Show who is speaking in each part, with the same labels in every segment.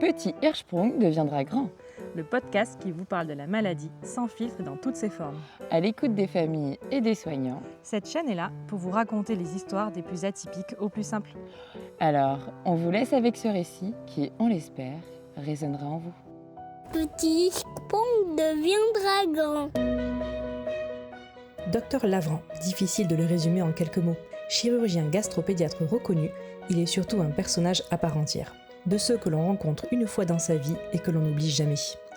Speaker 1: Petit Hirschsprung deviendra grand.
Speaker 2: Le podcast qui vous parle de la maladie sans filtre et dans toutes ses formes.
Speaker 1: À l'écoute des familles et des soignants.
Speaker 2: Cette chaîne est là pour vous raconter les histoires des plus atypiques aux plus simples.
Speaker 1: Alors, on vous laisse avec ce récit qui, on l'espère, résonnera en vous.
Speaker 3: Petit Hirschsprung deviendra grand.
Speaker 4: Docteur Lavran, difficile de le résumer en quelques mots. Chirurgien gastropédiatre reconnu, il est surtout un personnage à part entière. De ceux que l'on rencontre une fois dans sa vie et que l'on n'oublie jamais.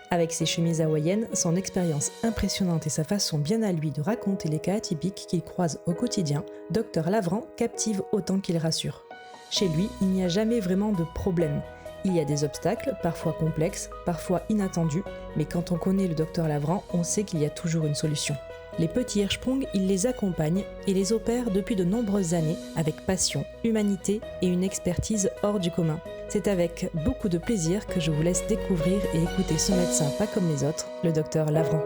Speaker 4: Avec ses chemises hawaïennes, son expérience impressionnante et sa façon bien à lui de raconter les cas atypiques qu'il croise au quotidien, Docteur Lavran captive autant qu'il rassure. Chez lui, il n'y a jamais vraiment de problème. Il y a des obstacles, parfois complexes, parfois inattendus, mais quand on connaît le Docteur Lavran, on sait qu'il y a toujours une solution. Les petits Hirschsprung, il les accompagne et les opère depuis de nombreuses années avec passion, humanité et une expertise hors du commun. C'est avec beaucoup de plaisir que je vous laisse découvrir et écouter ce médecin pas comme les autres, le Docteur Lavran.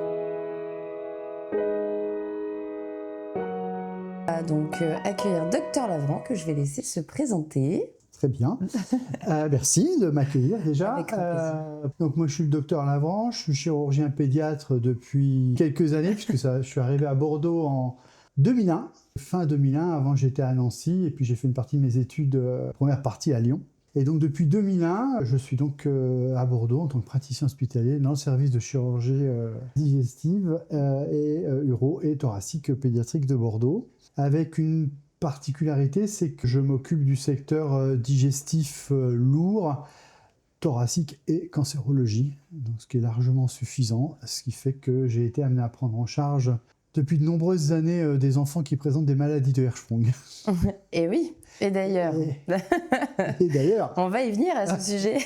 Speaker 1: Donc, accueillir Docteur Lavran que je vais laisser se présenter.
Speaker 5: Très bien. Merci de m'accueillir déjà.
Speaker 1: Avec grand plaisir.
Speaker 5: Donc moi je suis le docteur Lavran, je suis chirurgien pédiatre depuis quelques années puisque je suis arrivé à Bordeaux en 2001, fin 2001. Avant j'étais à Nancy et puis j'ai fait une partie de mes études, première partie à Lyon. Et donc depuis 2001, je suis donc à Bordeaux en tant que praticien hospitalier dans le service de chirurgie digestive et uro et thoracique pédiatrique de Bordeaux, avec une particularité, c'est que je m'occupe du secteur digestif lourd, thoracique et cancérologie, donc ce qui est largement suffisant, ce qui fait que j'ai été amené à prendre en charge depuis de nombreuses années des enfants qui présentent des maladies de Hirschsprung.
Speaker 1: Et oui, et d'ailleurs,
Speaker 5: Et d'ailleurs,
Speaker 1: on va y venir à ce sujet.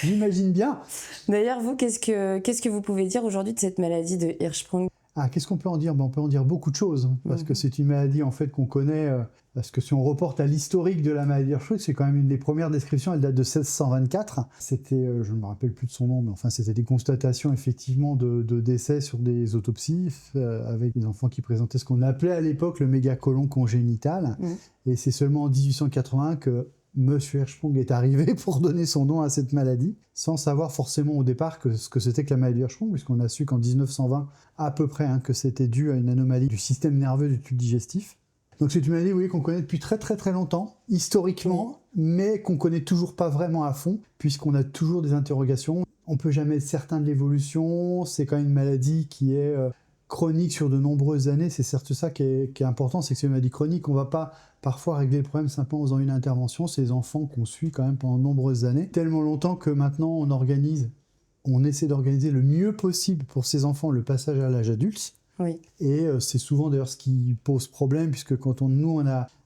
Speaker 5: j'imagine bien.
Speaker 1: D'ailleurs, vous, qu'est-ce que vous pouvez dire aujourd'hui de cette maladie de Hirschsprung ?
Speaker 5: Qu'est-ce qu'on peut en dire? On peut en dire beaucoup de choses, parce que c'est une maladie en fait qu'on connaît, parce que si on reporte à l'historique de la maladie Hirschsprung, c'est quand même une des premières descriptions, elle date de 1624. C'était, je ne me rappelle plus de son nom, mais enfin c'était des constatations effectivement de décès sur des autopsies, avec des enfants qui présentaient ce qu'on appelait à l'époque le mégacolon congénital. Et c'est seulement en 1880 que Monsieur Hirschsprung est arrivé pour donner son nom à cette maladie, sans savoir forcément au départ ce que c'était que la maladie Hirschsprung, puisqu'on a su qu'en 1920 à peu près que c'était dû à une anomalie du système nerveux du tube digestif. Donc c'est une maladie, oui, qu'on connaît depuis très très très longtemps, historiquement, mais qu'on connaît toujours pas vraiment à fond, puisqu'on a toujours des interrogations. On peut jamais être certain de l'évolution, c'est quand même une maladie qui est chronique sur de nombreuses années, c'est certes ça qui est important, c'est que c'est une maladie chronique, on ne va pas parfois régler le problème simplement en faisant une intervention, c'est des enfants qu'on suit quand même pendant de nombreuses années, tellement longtemps que maintenant on essaie d'organiser le mieux possible pour ces enfants le passage à l'âge adulte.
Speaker 1: Oui.
Speaker 5: Et c'est souvent d'ailleurs ce qui pose problème, puisque quand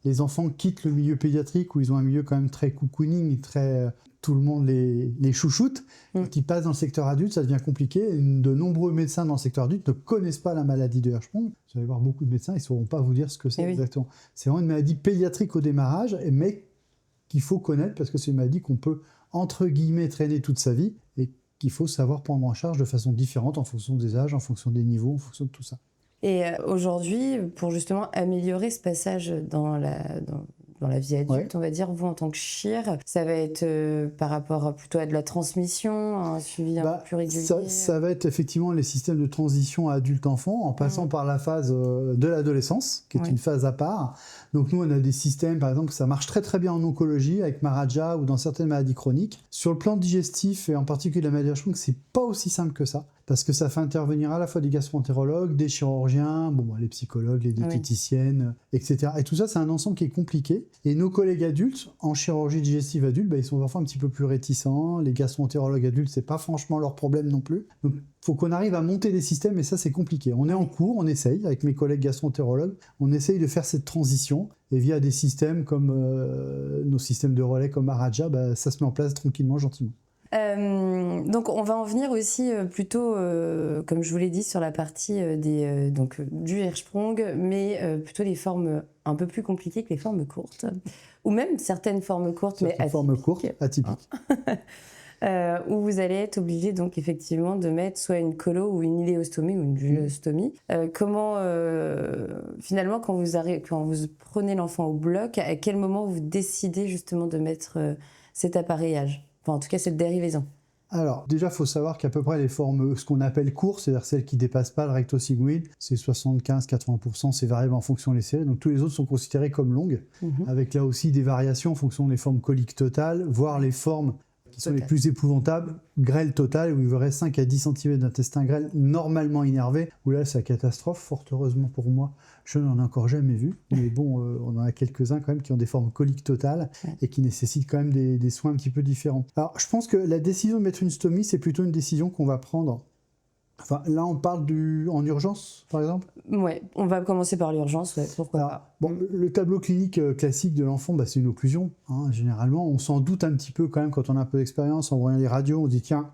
Speaker 5: les enfants quittent le milieu pédiatrique, où ils ont un milieu quand même très cocooning, très... tout le monde les chouchoute, quand ils passent dans le secteur adulte, ça devient compliqué. De nombreux médecins dans le secteur adulte ne connaissent pas la maladie de Hirschsprung. Vous allez voir beaucoup de médecins, ils ne sauront pas vous dire ce que c'est exactement. C'est vraiment une maladie pédiatrique au démarrage, mais qu'il faut connaître, parce que c'est une maladie qu'on peut, entre guillemets, traîner toute sa vie, et qu'il faut savoir prendre en charge de façon différente, en fonction des âges, en fonction des niveaux, en fonction de tout ça.
Speaker 1: Et aujourd'hui, pour justement améliorer ce passage dans la vie adulte, on va dire, vous en tant que chir, ça va être par rapport plutôt à de la transmission, un suivi un peu plus régulier.
Speaker 5: Ça va être effectivement les systèmes de transition adulte-enfant, en passant par la phase de l'adolescence, qui est une phase à part. Donc nous, on a des systèmes, par exemple, ça marche très très bien en oncologie, avec Maharaja ou dans certaines maladies chroniques. Sur le plan digestif, et en particulier la maladie Hirschsprung, c'est pas aussi simple que ça, parce que ça fait intervenir à la fois des gastroentérologues, des chirurgiens, les psychologues, les diététiciennes, etc. Et tout ça, c'est un ensemble qui est compliqué. Et nos collègues adultes, en chirurgie digestive adulte, ils sont parfois un petit peu plus réticents. Les gastroentérologues adultes, c'est pas franchement leur problème non plus. Donc, faut qu'on arrive à monter des systèmes, et ça, c'est compliqué. On est en cours, on essaye, avec mes collègues gastroentérologues, on essaye de faire cette transition. Et via des systèmes comme nos systèmes de relais comme Maharaja, ça se met en place tranquillement, gentiment.
Speaker 1: Donc on va en venir aussi plutôt, comme je vous l'ai dit, sur la partie du Hirschsprung, mais plutôt les formes un peu plus compliquées que les formes courtes, ou même certaines formes courtes, mais atypiques.
Speaker 5: Formes courtes, atypiques.
Speaker 1: Où vous allez être obligé donc effectivement de mettre soit une colo ou une iléostomie ou une vulvostomie. Comment finalement quand vous prenez l'enfant au bloc, à quel moment vous décidez justement de mettre cet appareillage? Enfin, en tout cas, cette dérivaison.
Speaker 5: Alors, déjà, il faut savoir qu'à peu près les formes, ce qu'on appelle courtes, c'est-à-dire celles qui ne dépassent pas le recto sigmoïde, c'est 75-80%, c'est variable en fonction des séries. Donc, tous les autres sont considérés comme longues, avec là aussi des variations en fonction des formes coliques totales, voire les formes qui sont les plus épouvantables, grêle totale, où il y aurait 5 à 10 cm d'intestin grêle normalement innervé, où là, c'est la catastrophe. Fort heureusement pour moi, je n'en ai encore jamais vu. Mais bon, on en a quelques-uns quand même qui ont des formes coliques totales et qui nécessitent quand même des soins un petit peu différents. Alors, je pense que la décision de mettre une stomie, c'est plutôt une décision qu'on va prendre. Enfin, là, on parle en urgence, par exemple.
Speaker 1: Ouais, on va commencer par l'urgence, pourquoi pas.
Speaker 5: Bon, le tableau clinique classique de l'enfant, c'est une occlusion. Généralement, on s'en doute un petit peu quand même quand on a un peu d'expérience. En voyant les radios, on se dit tiens,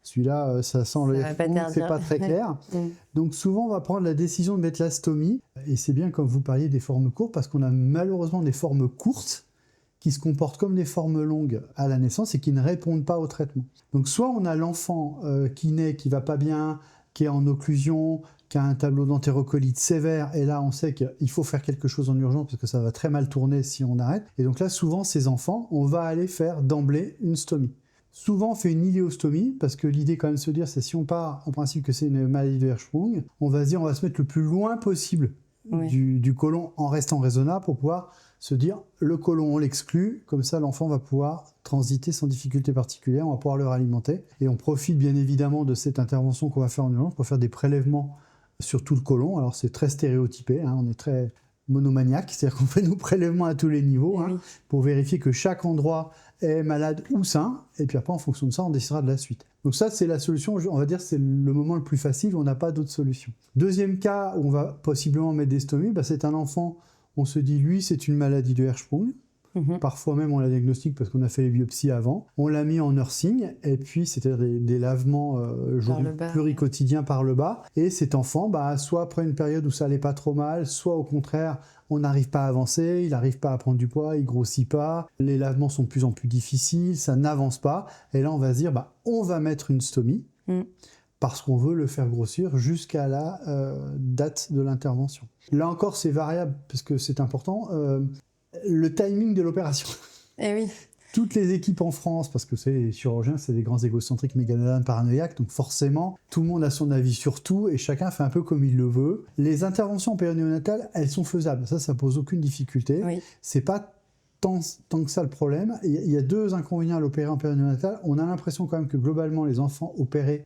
Speaker 5: celui-là, ça sent le c'est pas très clair. Donc souvent, on va prendre la décision de mettre la stomie. Et c'est bien comme vous parliez des formes courtes, parce qu'on a malheureusement des formes courtes qui se comportent comme des formes longues à la naissance et qui ne répondent pas au traitement. Donc soit on a l'enfant qui naît, qui va pas bien, qui est en occlusion, qui a un tableau d'entérocolite sévère, et là on sait qu'il faut faire quelque chose en urgence parce que ça va très mal tourner si on arrête. Et donc là souvent ces enfants, on va aller faire d'emblée une stomie. Souvent on fait une iléostomie, parce que l'idée quand même de se dire, c'est si on part en principe que c'est une maladie de Hirschsprung, on va se dire on va se mettre le plus loin possible du côlon en restant raisonnable pour pouvoir se dire le côlon on l'exclut, comme ça l'enfant va pouvoir transiter sans difficulté particulière, on va pouvoir le ralimenter. Et on profite bien évidemment de cette intervention qu'on va faire en urgence pour faire des prélèvements sur tout le côlon. Alors c'est très stéréotypé, on est très monomaniaque, c'est-à-dire qu'on fait nos prélèvements à tous les niveaux pour vérifier que chaque endroit est malade ou sain, et puis après en fonction de ça on décidera de la suite. Donc ça c'est la solution, on va dire c'est le moment le plus facile, on n'a pas d'autre solution. Deuxième cas où on va possiblement mettre des stomies, c'est un enfant, on se dit lui c'est une maladie de Hirschsprung. Parfois même on la diagnostique parce qu'on a fait les biopsies avant. On l'a mis en nursing et puis c'était des lavements pluriquotidiens par le bas. Et cet enfant, soit après une période où ça allait pas trop mal, soit au contraire on n'arrive pas à avancer, il n'arrive pas à prendre du poids, il grossit pas, les lavements sont de plus en plus difficiles, ça n'avance pas. Et là on va se dire on va mettre une stomie parce qu'on veut le faire grossir jusqu'à la date de l'intervention. Là encore c'est variable parce que c'est important. Le timing de l'opération.
Speaker 1: Eh oui.
Speaker 5: Toutes les équipes en France, parce que les chirurgiens, c'est des grands égocentriques, mégalomanes, paranoïaques, donc forcément, tout le monde a son avis sur tout et chacun fait un peu comme il le veut. Les interventions périnatales, elles sont faisables. Ça pose aucune difficulté. Oui. C'est pas tant que ça le problème. Il y a deux inconvénients à l'opérer en période néonatale. On a l'impression quand même que globalement, les enfants opérés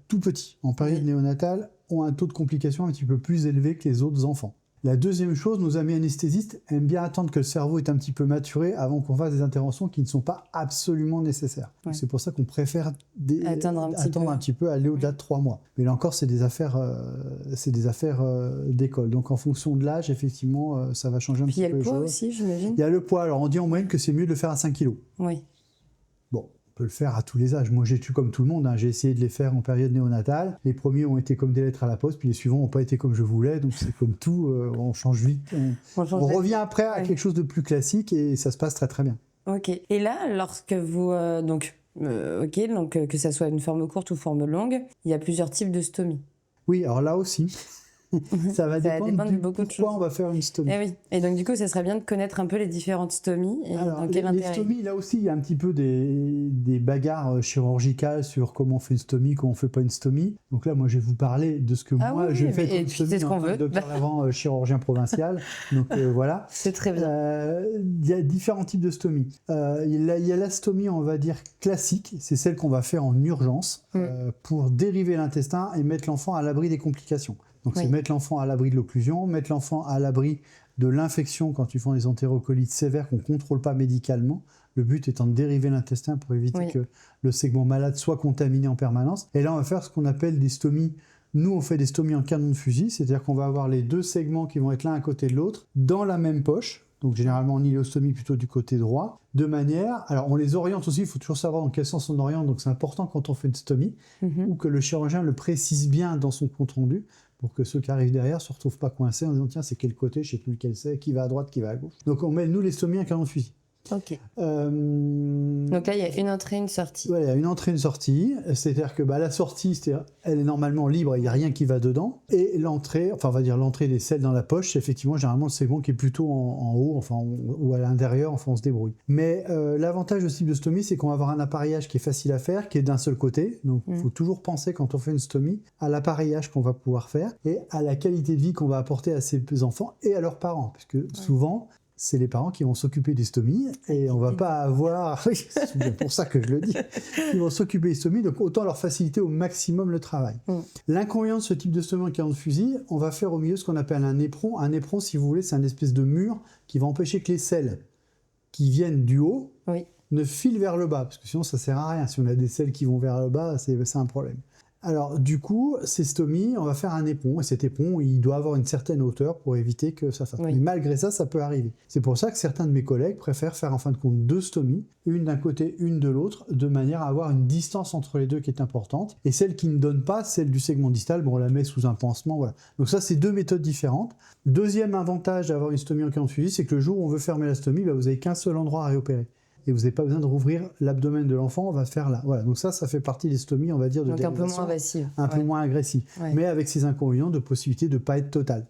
Speaker 5: tout petits en période néonatale ont un taux de complication un petit peu plus élevé que les autres enfants. La deuxième chose, nos amis anesthésistes aiment bien attendre que le cerveau est un petit peu maturé avant qu'on fasse des interventions qui ne sont pas absolument nécessaires. Ouais. C'est pour ça qu'on préfère attendre un petit peu, aller au-delà de 3 mois. Mais là encore, c'est des affaires d'école. Donc en fonction de l'âge, effectivement, ça va changer un petit peu.
Speaker 1: Puis il y a le poids aussi, j'imagine.
Speaker 5: Il y a le poids. Alors on dit en moyenne que c'est mieux de le faire à 5 kg.
Speaker 1: Oui.
Speaker 5: Bon. On peut le faire à tous les âges. Moi, j'ai tué comme tout le monde. J'ai essayé de les faire en période néonatale. Les premiers ont été comme des lettres à la poste, puis les suivants n'ont pas été comme je voulais. Donc, c'est comme tout. On change vite. On revient après à quelque chose de plus classique et ça se passe très, très bien.
Speaker 1: Ok. Et là, lorsque vous... donc, que ça soit une forme courte ou forme longue, il y a plusieurs types de stomie.
Speaker 5: Oui, alors là aussi... ça va dépendre de beaucoup de choses. Pourquoi on va faire une stomie.
Speaker 1: Et oui. Et donc du coup, ça serait bien de connaître un peu les différentes stomies. Et
Speaker 5: alors,
Speaker 1: dans quel intérêt.
Speaker 5: Les stomies, là aussi, il y a un petit peu des bagarres chirurgicales sur comment on fait une stomie, comment on fait pas une stomie. Donc là, moi, je vais vous parler de ce que j'ai fait comme stomie.
Speaker 1: C'est ce qu'on veut.
Speaker 5: Docteur Lavant, chirurgien provincial. Donc voilà.
Speaker 1: C'est très bien.
Speaker 5: Il y a différents types de stomies. Il y a la stomie, on va dire classique. C'est celle qu'on va faire en urgence pour dériver l'intestin et mettre l'enfant à l'abri des complications. Donc c'est mettre l'enfant à l'abri de l'occlusion, mettre l'enfant à l'abri de l'infection quand ils font des entérocolites sévères qu'on ne contrôle pas médicalement. Le but étant de dériver l'intestin pour éviter que le segment malade soit contaminé en permanence. Et là, on va faire ce qu'on appelle des stomies. Nous, on fait des stomies en canon de fusil, c'est-à-dire qu'on va avoir les deux segments qui vont être l'un à côté de l'autre dans la même poche. Donc généralement en iléostomie plutôt du côté droit, de manière... Alors on les oriente aussi, il faut toujours savoir dans quel sens on oriente, donc c'est important quand on fait une stomie, ou que le chirurgien le précise bien dans son compte-rendu, pour que ceux qui arrivent derrière ne se retrouvent pas coincés en disant tiens c'est quel côté, je ne sais plus lequel c'est, qui va à droite, qui va à gauche. Donc on met nous les stomies en canon de fusil.
Speaker 1: Ok.
Speaker 5: Euh,
Speaker 1: Donc là, il y a une entrée, une sortie.
Speaker 5: Ouais, il y a une entrée, une sortie. C'est-à-dire que la sortie, elle est normalement libre, il n'y a rien qui va dedans. Et l'entrée, enfin on va dire l'entrée des selles dans la poche, c'est effectivement généralement le segment qui est plutôt en haut, enfin ou à l'intérieur, enfin on se débrouille. Mais l'avantage de ce type de stomie, c'est qu'on va avoir un appareillage qui est facile à faire, qui est d'un seul côté. Donc il faut toujours penser quand on fait une stomie à l'appareillage qu'on va pouvoir faire et à la qualité de vie qu'on va apporter à ses enfants et à leurs parents. Parce que souvent, c'est les parents qui vont s'occuper des stomies et on va pas avoir, oui, c'est bien pour ça que je le dis, ils vont s'occuper des stomies, donc autant leur faciliter au maximum le travail. L'inconvénient de ce type de stomie en canon de fusil, on va faire au milieu ce qu'on appelle un éperon. Un éperon, si vous voulez, c'est un espèce de mur qui va empêcher que les selles qui viennent du haut ne filent vers le bas, parce que sinon ça sert à rien. Si on a des selles qui vont vers le bas, c'est un problème. Alors du coup, ces stomies, on va faire un éperon, et cet éperon, il doit avoir une certaine hauteur pour éviter que ça fasse. Mais malgré ça, ça peut arriver. C'est pour ça que certains de mes collègues préfèrent faire en fin de compte 2 stomies, une d'un côté, une de l'autre, de manière à avoir une distance entre les deux qui est importante. Et celle qui ne donne pas, celle du segment distal, on la met sous un pansement, voilà. Donc ça, c'est 2 méthodes différentes. Deuxième avantage d'avoir une stomie en canon de fusil, c'est que le jour où on veut fermer la stomie, vous n'avez qu'un seul endroit à réopérer. Et vous n'avez pas besoin de rouvrir l'abdomen de l'enfant, on va faire là. Voilà, donc ça fait partie des stomies, on va dire, de
Speaker 1: donc un peu
Speaker 5: dérivation,
Speaker 1: moins invasive.
Speaker 5: un peu moins agressive, mais avec ses inconvénients de possibilité de ne pas être totale.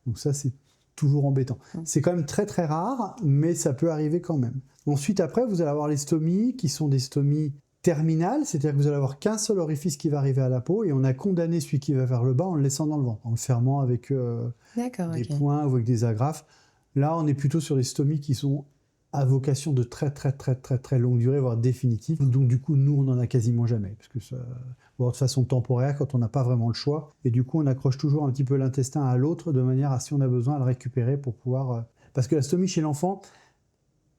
Speaker 5: Donc ça, c'est toujours embêtant. C'est quand même très très rare, mais ça peut arriver quand même. Ensuite, après, vous allez avoir les stomies qui sont des stomies terminales, c'est-à-dire que vous allez avoir qu'un seul orifice qui va arriver à la peau, et on a condamné celui qui va vers le bas en le laissant dans le ventre, en le fermant avec des poings ou avec des agrafes. Là, on est plutôt sur les stomies qui sont à vocation de très très très très très longue durée, voire définitive. Donc du coup, nous, on n'en a quasiment jamais, parce que ça, voire de façon temporaire, quand on n'a pas vraiment le choix. Et du coup, on accroche toujours un petit peu l'intestin à l'autre, de manière à, si on a besoin, à le récupérer pour pouvoir... Parce que la stomie chez l'enfant,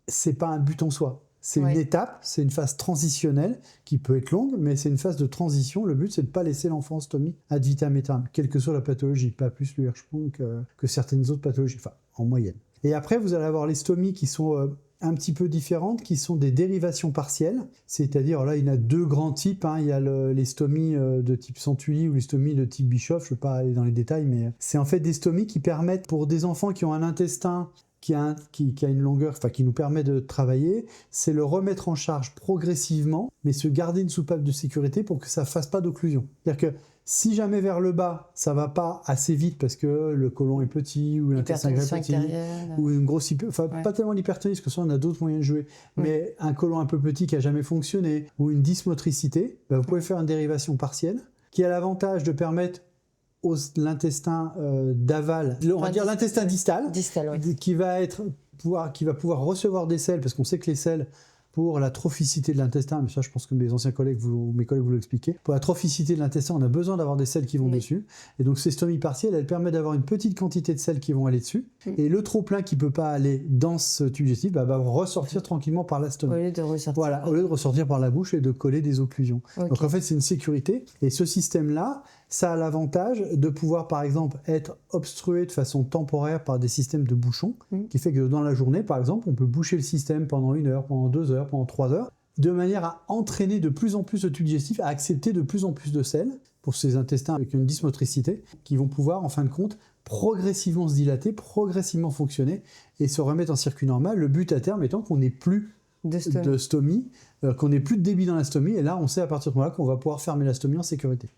Speaker 5: c'est pas un but en soi. C'est une étape, c'est une phase transitionnelle qui peut être longue, mais c'est une phase de transition. Le but, c'est de ne pas laisser l'enfant en stomie ad vitam aeternam, quelle que soit la pathologie, pas plus le Hirschsprung que certaines autres pathologies, enfin, en moyenne. Et après, vous allez avoir les stomies qui sont un petit peu différentes, qui sont des dérivations partielles. C'est-à-dire, là, il y en a 2 grands types. Il y a les stomies de type Santulli ou les stomies de type Bischoff. Je ne vais pas aller dans les détails, mais c'est en fait des stomies qui permettent, pour des enfants qui ont un intestin qui a une longueur, enfin qui nous permet de travailler, c'est le remettre en charge progressivement, mais se garder une soupape de sécurité pour que ça ne fasse pas d'occlusion. C'est-à-dire que si jamais vers le bas, ça va pas assez vite parce que le côlon est petit ou l'intestin est petit ou une grosse pas tellement l'hypertonie parce que ça on a d'autres moyens de jouer, mais un côlon un peu petit qui a jamais fonctionné ou une dysmotricité, vous pouvez faire une dérivation partielle qui a l'avantage de permettre l'intestin d'aval, on va dire l'intestin distal qui va pouvoir recevoir des selles, parce qu'on sait que les selles, pour la trophicité de l'intestin, mais ça je pense que mes collègues vous l'expliquer, pour la trophicité de l'intestin, on a besoin d'avoir des selles qui vont dessus, et donc ces stomies partielles, elles permettent d'avoir une petite quantité de selles qui vont aller dessus, et le trop plein qui peut pas aller dans ce tube digestif va ressortir tranquillement par la stomie.
Speaker 1: Au lieu de ressortir.
Speaker 5: Voilà, au lieu de ressortir par la bouche et de coller des occlusions. Donc en fait c'est une sécurité, et ce système-là, ça a l'avantage de pouvoir, par exemple, être obstrué de façon temporaire par des systèmes de bouchons, qui fait que dans la journée, par exemple, on peut boucher le système pendant 1 heure, pendant 2 heures, pendant 3 heures, de manière à entraîner de plus en plus le tube digestif à accepter de plus en plus de sel pour ces intestins avec une dysmotricité, qui vont pouvoir, en fin de compte, progressivement se dilater, progressivement fonctionner et se remettre en circuit normal. Le but à terme étant qu'on n'ait plus de stomie, qu'on n'ait plus de débit dans la stomie, et là, on sait à partir de ce moment-là qu'on va pouvoir fermer la stomie en sécurité.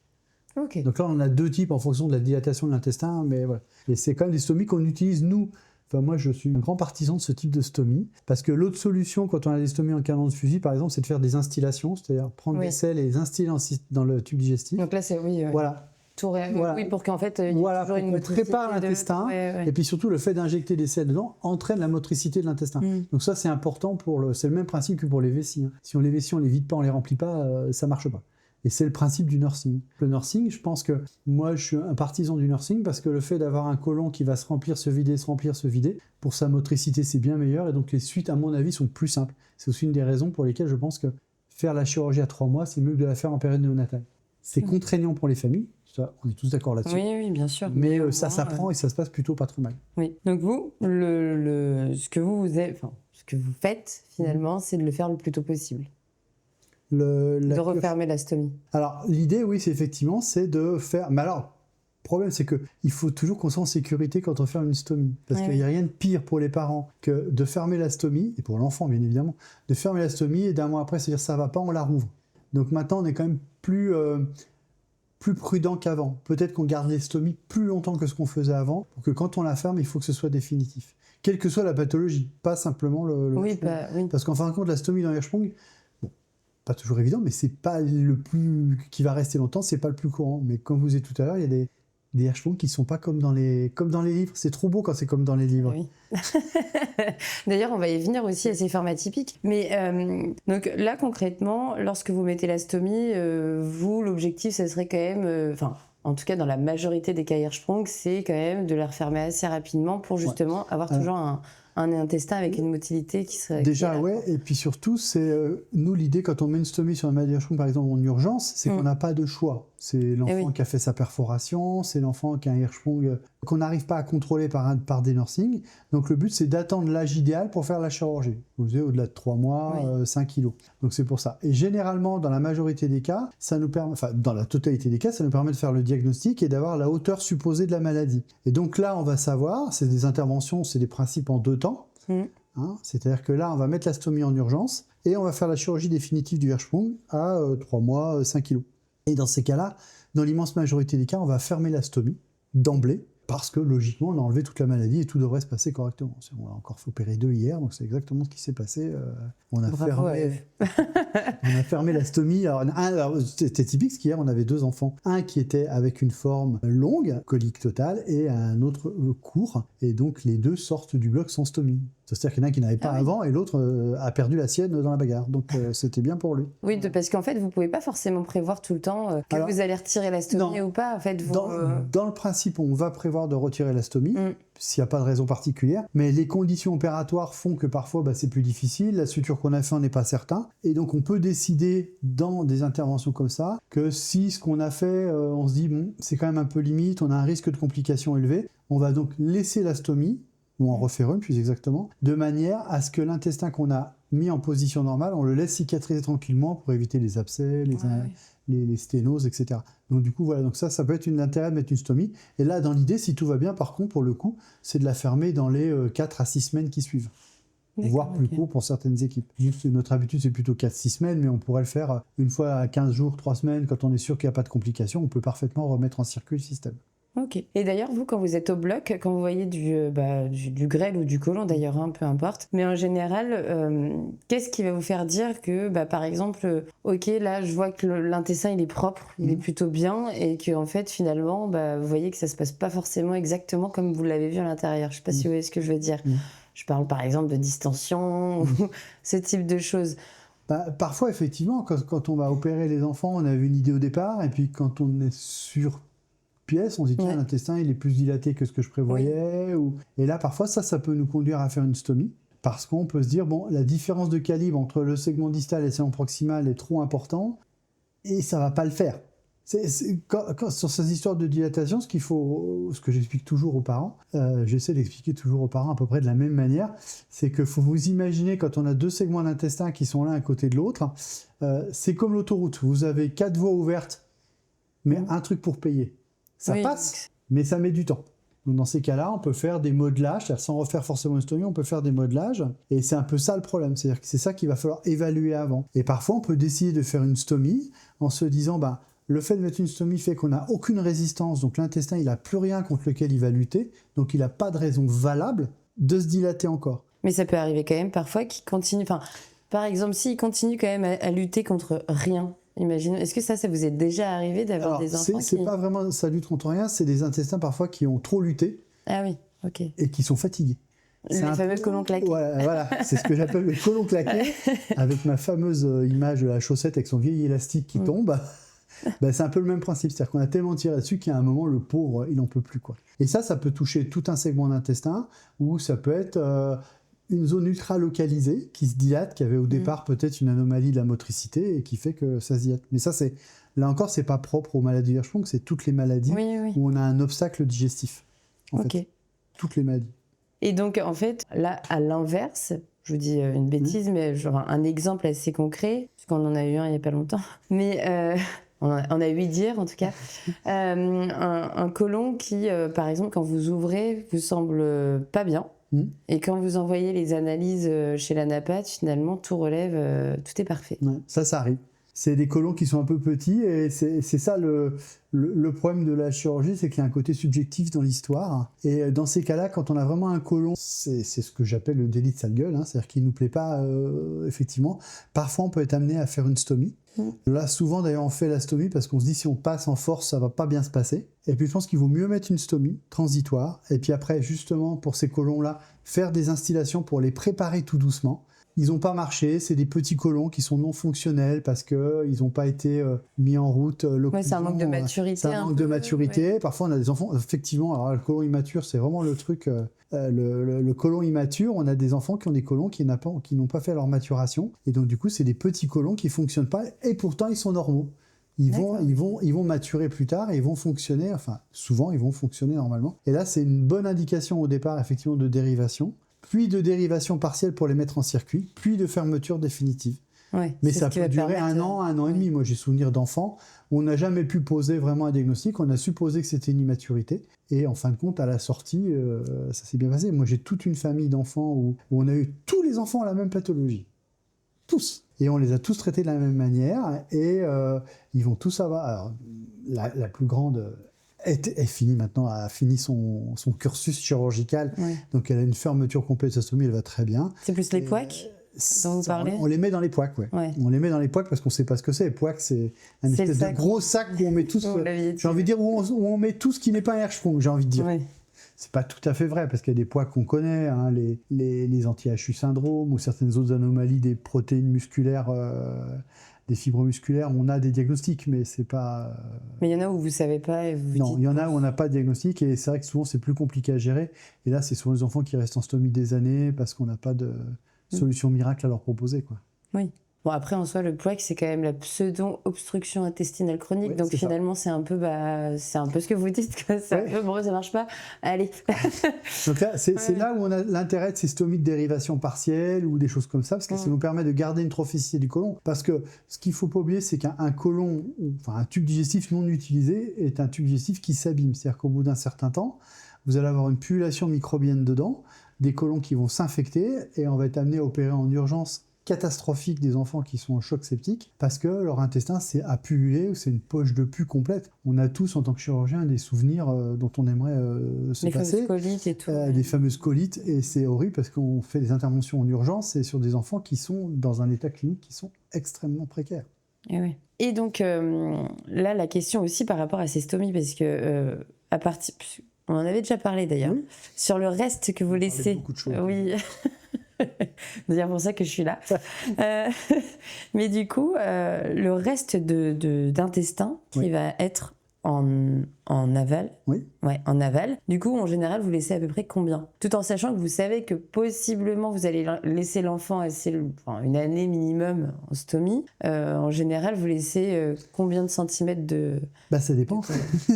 Speaker 5: Donc là, on en a 2 types en fonction de la dilatation de l'intestin, mais voilà. Et c'est quand même des stomies qu'on utilise, nous. Enfin, moi, je suis un grand partisan de ce type de stomie, parce que l'autre solution, quand on a des stomies en canon de fusil, par exemple, c'est de faire des instillations, c'est-à-dire prendre des selles et les instiller dans le tube digestif.
Speaker 1: Donc là, c'est
Speaker 5: voilà.
Speaker 1: Oui, pour qu'en fait, il y ait toujours une motricité.
Speaker 5: Prépare l'intestin, et puis surtout, le fait d'injecter des selles dedans entraîne la motricité de l'intestin. Donc ça, c'est important, c'est le même principe que pour les vessies. Si on les vessie, on les vide pas, on les remplit pas, ça marche pas. Et c'est le principe du nursing. Le nursing, je pense que moi, je suis un partisan du nursing parce que le fait d'avoir un côlon qui va se remplir, se vider, pour sa motricité, c'est bien meilleur. Et donc, les suites, à mon avis, sont plus simples. C'est aussi une des raisons pour lesquelles je pense que faire la chirurgie à 3 mois, c'est mieux que de la faire en période néonatale. C'est contraignant pour les familles. Ça, on est tous d'accord là-dessus.
Speaker 1: Oui, bien sûr.
Speaker 5: Mais ça s'apprend et ça se passe plutôt pas trop mal.
Speaker 1: Oui. Donc vous, ce que vous faites, finalement, c'est de le faire le plus tôt possible. De refermer la stomie.
Speaker 5: Alors, l'idée, oui, c'est effectivement, c'est de faire... Mais alors, problème, c'est qu'il faut toujours qu'on soit en sécurité quand on ferme une stomie. Parce
Speaker 1: Ouais,
Speaker 5: qu'il n'y a rien de pire pour les parents que de fermer la stomie, et pour l'enfant bien évidemment, de fermer la stomie et d'un mois après se dire ça va pas, on la rouvre. Donc maintenant on est quand même plus prudent qu'avant. Peut-être qu'on garde les stomies plus longtemps que ce qu'on faisait avant, pour que quand on la ferme, il faut que ce soit définitif. Quelle que soit la pathologie, pas simplement le
Speaker 1: oui,
Speaker 5: Hirschsprung.
Speaker 1: oui.
Speaker 5: Parce qu'en fin de compte, la stomie dans le Hirschsprung, bon, pas toujours évident, mais c'est pas le plus qui va rester longtemps, c'est pas le plus courant. Mais comme vous disiez tout à l'heure, il y a des Hirschsprung qui sont pas comme dans les livres. C'est trop beau quand c'est comme dans les livres.
Speaker 1: Oui. D'ailleurs, on va y venir aussi à ces formes atypiques. Mais donc là, concrètement, lorsque vous mettez la stomie, vous, l'objectif, ça serait quand même, en tout cas dans la majorité des cas Hirschsprung, c'est quand même de la refermer assez rapidement pour justement avoir toujours un intestin avec une motilité qui serait...
Speaker 5: Déjà, ouais, et puis surtout, c'est nous l'idée quand on met une stomie sur une maladie Hirschsprung, par exemple en urgence, c'est qu'on n'a pas de choix. C'est l'enfant qui a fait sa perforation, c'est l'enfant qui a un Hirschsprung qu'on n'arrive pas à contrôler par des nursing. Donc le but, c'est d'attendre l'âge idéal pour faire la chirurgie. Vous savez, au-delà de 3 mois, 5 kilos. Donc c'est pour ça. Et généralement, dans la majorité des cas, ça nous permet, enfin dans la totalité des cas, ça nous permet de faire le diagnostic et d'avoir la hauteur supposée de la maladie. Et donc là, on va savoir, c'est des interventions, c'est des principes en 2 temps. Hein, c'est-à-dire que là, on va mettre la stomie en urgence et on va faire la chirurgie définitive du Hirschsprung à 3 mois, 5 kilos. Et dans ces cas-là, dans l'immense majorité des cas, on va fermer la stomie d'emblée parce que logiquement, on a enlevé toute la maladie et tout devrait se passer correctement. On a encore fait opérer 2 hier, donc c'est exactement ce qui s'est passé. On a fermé la stomie. Alors, c'était typique, parce qu'hier, on avait 2 enfants. Un qui était avec une forme longue, colique totale, et un autre court. Et donc, les 2 sortent du bloc sans stomie. C'est-à-dire qu'il y en a un qui n'avait pas avant, et l'autre a perdu la sienne dans la bagarre. Donc, c'était bien pour lui.
Speaker 1: Oui, parce qu'en fait, vous ne pouvez pas forcément prévoir tout le temps que vous allez retirer la stomie ou pas. En fait,
Speaker 5: dans le principe, on va prévoir de retirer la stomie, s'il n'y a pas de raison particulière, mais les conditions opératoires font que parfois c'est plus difficile, la suture qu'on a fait, on n'est pas certain, et donc on peut décider dans des interventions comme ça, que si ce qu'on a fait, on se dit, c'est quand même un peu limite, on a un risque de complications élevé, on va donc laisser la stomie, ou en refaire une plus exactement, de manière à ce que l'intestin qu'on a mis en position normale, on le laisse cicatriser tranquillement pour éviter les abcès, les sténoses, etc. Donc du coup, voilà, donc ça peut être l'intérêt de mettre une stomie. Et là, dans l'idée, si tout va bien, par contre, pour le coup, c'est de la fermer dans les 4 à 6 semaines qui suivent. Voire plus court pour certaines équipes. Notre habitude, c'est plutôt 4-6 semaines, mais on pourrait le faire une fois à 15 jours, 3 semaines, quand on est sûr qu'il n'y a pas de complications, on peut parfaitement remettre en circuit le système.
Speaker 1: Ok. Et d'ailleurs, vous, quand vous êtes au bloc, quand vous voyez du grêle ou du côlon, d'ailleurs, peu importe, mais en général, qu'est-ce qui va vous faire dire que, par exemple, ok, là, je vois que l'intestin, il est propre, il est plutôt bien, et que en fait, finalement, vous voyez que ça se passe pas forcément exactement comme vous l'avez vu à l'intérieur. Je sais pas si vous voyez ce que je veux dire. Je parle, par exemple, de distension, ou ce type de choses.
Speaker 5: Parfois, effectivement, quand on va opérer les enfants, on avait une idée au départ, et puis quand on est sur pièce, on se dit tiens, l'intestin il est plus dilaté que ce que je prévoyais, et là parfois ça peut nous conduire à faire une stomie, parce qu'on peut se dire bon, la différence de calibre entre le segment distal et le segment proximal est trop important, et ça va pas le faire. Sur ces histoires de dilatation, ce que j'explique toujours aux parents, j'essaie d'expliquer toujours aux parents à peu près de la même manière, c'est qu'il faut vous imaginer quand on a 2 segments d'intestin qui sont l'un à côté de l'autre, c'est comme l'autoroute, vous avez 4 voies ouvertes, mais un truc pour payer. Ça passe, mais ça met du temps. Donc dans ces cas-là, on peut faire des modelages, c'est-à-dire sans refaire forcément une stomie, on peut faire des modelages, et c'est un peu ça le problème, c'est-à-dire que c'est ça qu'il va falloir évaluer avant. Et parfois, on peut décider de faire une stomie en se disant, le fait de mettre une stomie fait qu'on n'a aucune résistance, donc l'intestin, il n'a plus rien contre lequel il va lutter, donc il n'a pas de raison valable de se dilater encore.
Speaker 1: Mais ça peut arriver quand même parfois qu'il continue, par exemple, s'il continue quand même à lutter contre rien, imagine, est-ce que ça vous est déjà arrivé d'avoir des enfants
Speaker 5: c'est pas vraiment ça lutte contre rien, c'est des intestins parfois qui ont trop lutté.
Speaker 1: Ah oui, ok.
Speaker 5: Et qui sont fatigués.
Speaker 1: Les fameux côlons claqués.
Speaker 5: Voilà, c'est ce que j'appelle le côlon claqué, avec ma fameuse image de la chaussette avec son vieil élastique qui tombe. C'est un peu le même principe, c'est-à-dire qu'on a tellement tiré dessus qu'à un moment, le pauvre, il n'en peut plus, quoi. Et ça peut toucher tout un segment d'intestin, ou ça peut être une zone ultra localisée qui se dilate, qui avait au départ peut-être une anomalie de la motricité et qui fait que ça se dilate. Mais ça, là encore, c'est pas propre aux maladies Hirschsprung, c'est toutes les maladies où on a un obstacle digestif. En fait. Toutes les maladies.
Speaker 1: Et donc, en fait, là, à l'inverse, je vous dis une bêtise, mais genre un exemple assez concret, parce qu'on en a eu un il n'y a pas longtemps, mais on a 8 dires en tout cas, un côlon qui, par exemple, quand vous ouvrez, vous semble pas bien. Et quand vous envoyez les analyses chez la napath, finalement, tout relève, tout est parfait.
Speaker 5: Ouais, ça arrive. C'est des côlons qui sont un peu petits et c'est ça le problème de la chirurgie, c'est qu'il y a un côté subjectif dans l'histoire. Et dans ces cas-là, quand on a vraiment un côlon, c'est ce que j'appelle le délit de sale gueule, c'est-à-dire qu'il ne nous plaît pas effectivement. Parfois, on peut être amené à faire une stomie. Là, souvent, d'ailleurs, on fait la stomie parce qu'on se dit si on passe en force, ça va pas bien se passer. Et puis, je pense qu'il vaut mieux mettre une stomie transitoire. Et puis après, justement, pour ces côlons-là, faire des instillations pour les préparer tout doucement. Ils n'ont pas marché, c'est des petits côlons qui sont non fonctionnels parce qu'ils n'ont pas été mis en route.
Speaker 1: Ouais, c'est un manque de maturité.
Speaker 5: C'est un manque de maturité. Ouais. Parfois, on a des enfants, effectivement, alors le côlon immature, c'est vraiment le truc. Le côlon immature, on a des enfants qui ont des côlons qui n'ont pas fait leur maturation. Et donc, du coup, c'est des petits côlons qui ne fonctionnent pas et pourtant, ils sont normaux. Ils vont maturer plus tard et ils vont fonctionner, enfin, souvent, ils vont fonctionner normalement. Et là, c'est une bonne indication au départ, effectivement, de dérivation. Puis de dérivation partielle pour les mettre en circuit, puis de fermeture définitive.
Speaker 1: Ouais,
Speaker 5: mais ça peut durer un an et demi. Moi, j'ai souvenir d'enfants où on n'a jamais pu poser vraiment un diagnostic, on a supposé que c'était une immaturité, et en fin de compte, à la sortie, ça s'est bien passé. Moi, j'ai toute une famille d'enfants où on a eu tous les enfants à la même pathologie. Tous. Et on les a tous traités de la même manière, et ils vont tous avoir... Alors, la plus grande... Elle finit maintenant, a fini son cursus chirurgical, donc elle a une fermeture complète de sa stomie, elle va très bien.
Speaker 1: C'est plus les poics dont vous parlez ?
Speaker 5: On les met dans les poics, On les met dans les poics parce qu'on ne sait pas ce que c'est. Les poics, c'est un espèce de gros sac où on met tout j'ai envie de dire, où on met tout ce qui n'est pas un Hirschsprung, j'ai envie de dire. C'est pas tout à fait vrai, parce qu'il y a des poids qu'on connaît, les anti-HU syndrome ou certaines autres anomalies des protéines musculaires, des fibres musculaires, on a des diagnostics, mais c'est pas...
Speaker 1: Mais il y en a où vous savez pas et vous
Speaker 5: Non,
Speaker 1: dites...
Speaker 5: il y en a où on n'a pas de diagnostic, et c'est vrai que souvent c'est plus compliqué à gérer. Et là, c'est souvent les enfants qui restent en stomie des années parce qu'on n'a pas de solution miracle à leur proposer, quoi.
Speaker 1: Oui. Bon, après, en soi, le POEC, c'est quand même la pseudo-obstruction intestinale chronique.
Speaker 5: Oui,
Speaker 1: donc finalement, c'est un peu ce que vous dites, quoi. C'est un peu, bon, ça marche pas, allez.
Speaker 5: Donc là, c'est là où on a l'intérêt de ces stomies de dérivation partielle ou des choses comme ça, parce que ça nous permet de garder une trophicité du côlon. Parce que ce qu'il ne faut pas oublier, c'est qu'un côlon, enfin un tube digestif non utilisé, est un tube digestif qui s'abîme. C'est-à-dire qu'au bout d'un certain temps, vous allez avoir une pullulation microbienne dedans, des côlons qui vont s'infecter, et on va être amené à opérer en urgence catastrophique des enfants qui sont en choc septique parce que leur intestin a pullulé, ou c'est une poche de pus complète. On a tous en tant que chirurgien des souvenirs dont on aimerait se passer.
Speaker 1: Les fameuses colites et tout.
Speaker 5: Des fameuses colites, et c'est horrible parce qu'on fait des interventions en urgence et sur des enfants qui sont dans un état clinique qui sont extrêmement précaires.
Speaker 1: Et, oui. Et donc là, la question aussi par rapport à ces stomies, parce que on en avait déjà parlé d'ailleurs, sur le reste que vous laissez.
Speaker 5: Beaucoup de choses.
Speaker 1: Oui. C'est d'ailleurs pour ça que je suis là. Mais du coup, le reste d'intestin qui va être en aval.
Speaker 5: Oui.
Speaker 1: Ouais, en aval. Du coup, en général, vous laissez à peu près combien ? Tout en sachant que vous savez que possiblement vous allez laisser l'enfant une année minimum en stomie. En général, vous laissez combien de centimètres de...
Speaker 5: Ça dépend.